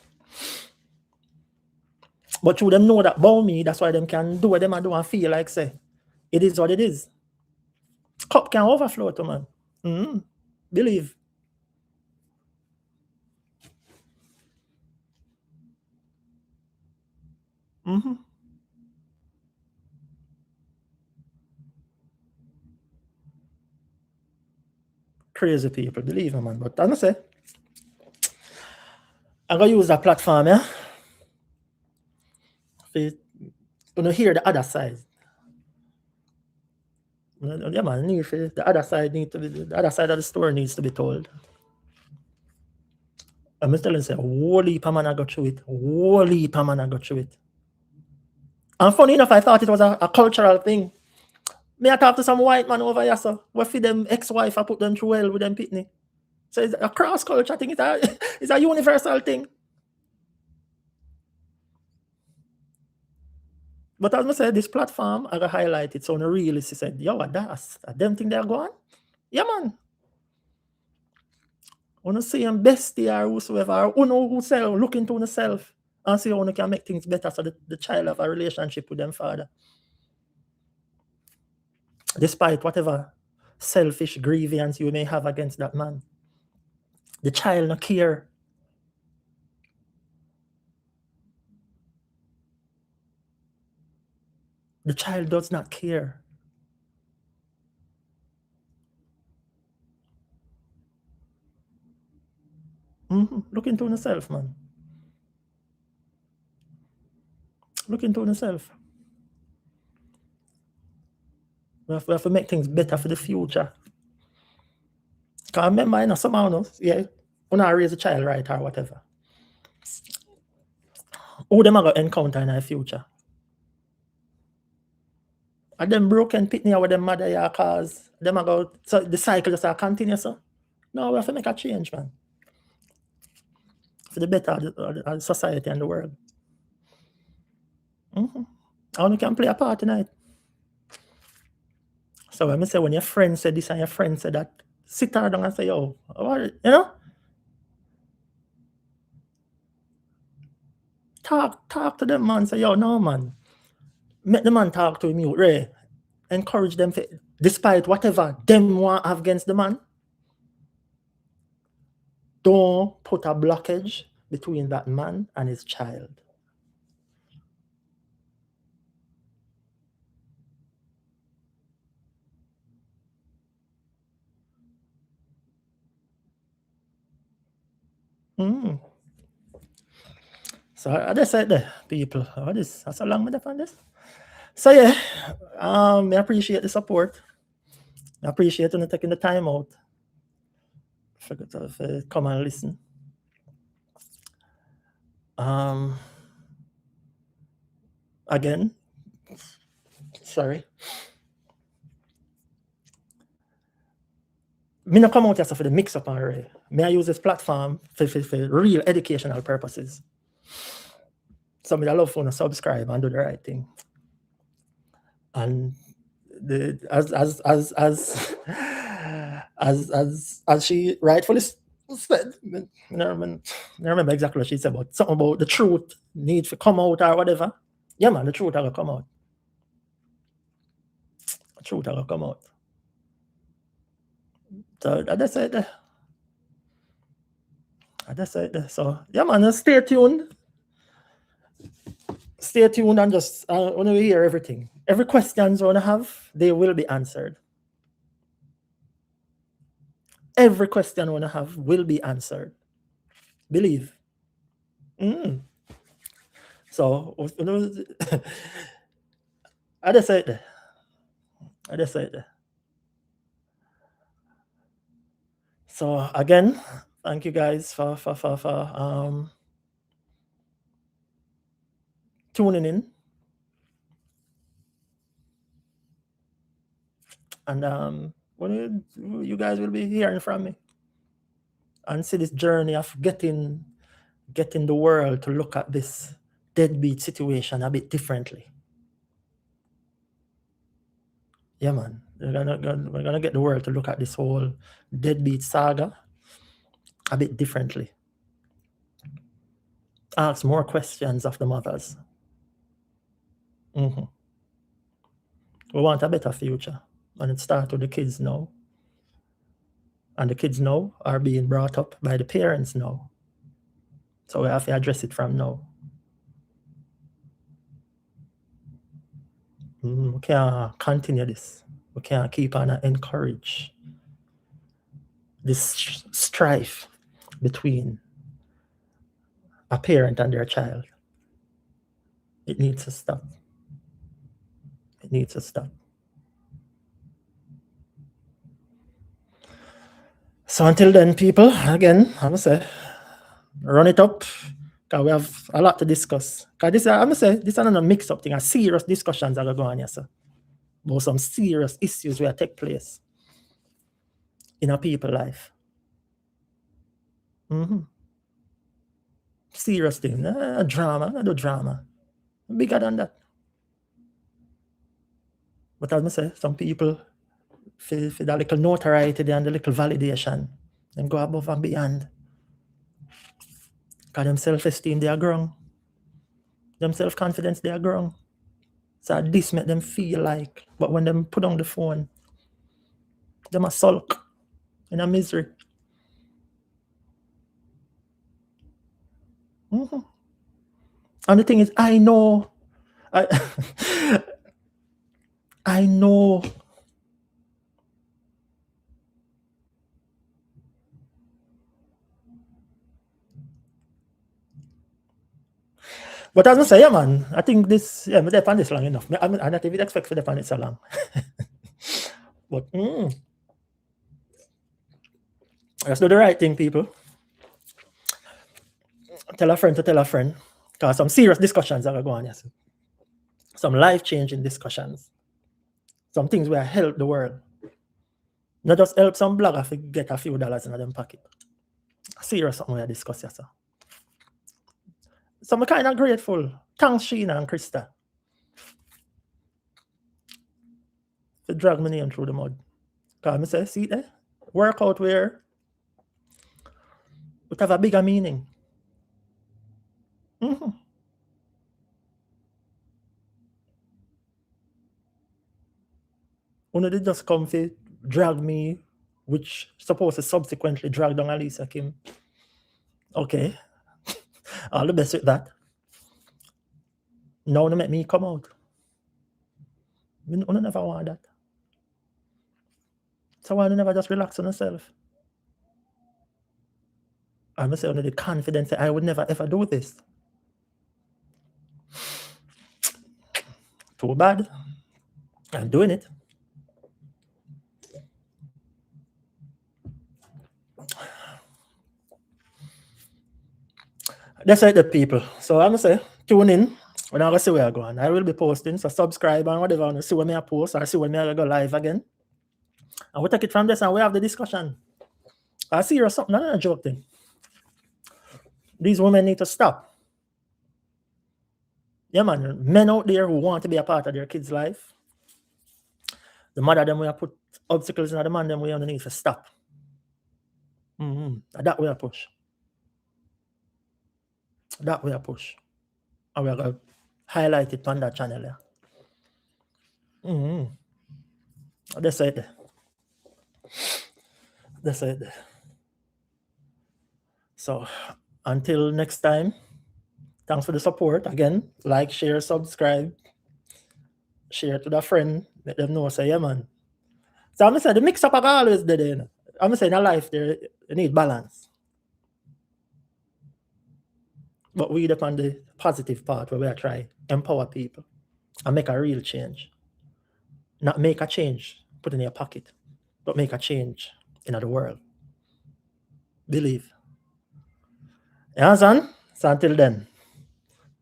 But through them know that about me, that's why them can do what them do and feel like say, it is what it is. Cup can overflow to man. Believe. Crazy people, believe me, man. But I say, I'm gonna use that platform, yeah. To hear the other side. Yeah, man, the other side the other side of the story needs to be told. I'm telling you, a whole heap of man I got through it. Whole heap of man I got through it. And funny enough, I thought it was a cultural thing. Me I talk to some white man over here, so what for them ex-wife I put them through hell with them pitney. So it's a cross-culture thing, it's a universal thing. But as I said, this platform, I got highlight it. So on a realist, he said, yo, that's them thing they're going? Yeah, man. When you see them bestie or whosoever, or who sell, look into yourself and see how you can make things better so the child have a relationship with them father. Despite whatever selfish grievance you may have against that man. The child no care. The child does not care. Look into yourself, man. Look into yourself. We have to make things better for the future. Because remember, you know, somehow, yeah, when I raise a child right or whatever, who them are going to encounter in the future? Are them broken pitney with them mother ya cause them are go, so the cycle just continue, so? No, we have to make a change, man. For the better of the society and the world. And you can play a part tonight. So when I say when your friend said this and your friend said that, sit down and say, yo, what, you know? Talk to them, man. Say, yo, no, man. Make the man talk to him, you, Ray. Encourage them, despite whatever them want have against the man. Don't put a blockage between that man and his child. So I just said there, people, that's a long minute on this. So yeah, I appreciate the support. I appreciate you taking the time out to come and listen. Again, sorry. Me not come out here for the mix up already. May I use this platform for real educational purposes. So me I love for to subscribe and do the right thing. And as she rightfully said, I remember exactly what she said, but something about the truth need to come out or whatever. Yeah, man, the truth will come out. The truth will come out. So I just said that. So yeah, man, stay tuned. Stay tuned and just when we hear everything. Every question you want to have, they will be answered. Every question you want to have will be answered. Believe. So I just said that. So again, thank you guys for tuning in. And when you guys will be hearing from me and see this journey of getting the world to look at this deadbeat situation a bit differently. Yeah, man. We're gonna get the world to look at this whole deadbeat saga a bit differently. Ask more questions of the mothers. We want a better future. And it starts with the kids now. And the kids now are being brought up by the parents now. So we have to address it from now. We can't continue this. We can't keep on and encourage this strife between a parent and their child. It needs to stop. It needs to stop. So until then, people, again, I'm going to say, run it up, because we have a lot to discuss. Because this, I'm going to say, this is another mix-up thing, serious discussions are going on here, sir. About some serious issues will take place in a people's life. Serious thing, drama, not the drama. Bigger than that. But as I say, some people feel that little notoriety and the little validation, then go above and beyond. Because them self-esteem, they are growing. Them self-confidence, they are growing. So this make them feel like, but when them put on the phone, them a sulk in a misery. And the thing is, I know, I know. But as I say, yeah, man, I think this, yeah, I depend this long enough. I'm not even expect to depend it so long. But let's do the right thing, people. Tell a friend to tell a friend. Because some serious discussions are going on. Yes. Some life-changing discussions. Some things will help the world. Not just help some blogger to get a few dollars in their pocket. Serious something we discuss, yes, sir. So I'm kind of grateful. Thanks, Sheena and Krista, to drag my name through the mud. Because I say, see there? Work out where it have a bigger meaning. When they just come to drag me, which supposed to subsequently drag down Alicia Kim. Okay. All the best with that. Now they make me come out. I never want that. So why do you never just relax on yourself? I must say under the confidence that I would never ever do this. Too bad. I'm doing it. That's right, the people. So I'm going to say, tune in. When I go see where I go on. I will be posting. So subscribe and whatever. And see when I post or see when I go live again. And we'll take it from this and we have the discussion. I see you're something, not a joke thing. These women need to stop. Yeah, man. Men out there who want to be a part of their kids' life. The mother them will put obstacles in the man them we only need to stop. That way I push. That way I push. And we're going to highlight it on that channel there. That's it. That's it. So until next time, thanks for the support. Again, like, share, subscribe, share to the friend, let them know, say, yeah, man. So I'm going to say, the mix-up are always there. I'm going to say, in a life, there, you need balance. But we depend on the positive part where we are trying to empower people and make a real change. Not make a change, put in your pocket, but make a change in the world. Believe. You understand? So until then,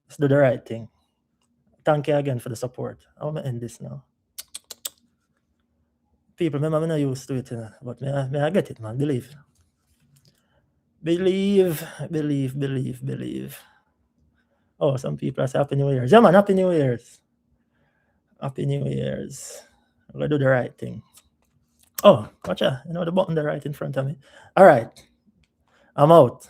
let's do the right thing. Thank you again for the support. I'm going to end this now. People, remember, I'm not used to it, you know, but may I get it, man. Believe. Believe, believe, believe, believe. Oh, some people say Happy New Year's. Yeah, man, Happy New Year's. Happy New Year's. I'm going to do the right thing. Oh, watch out. You know the button there right in front of me. All right. I'm out.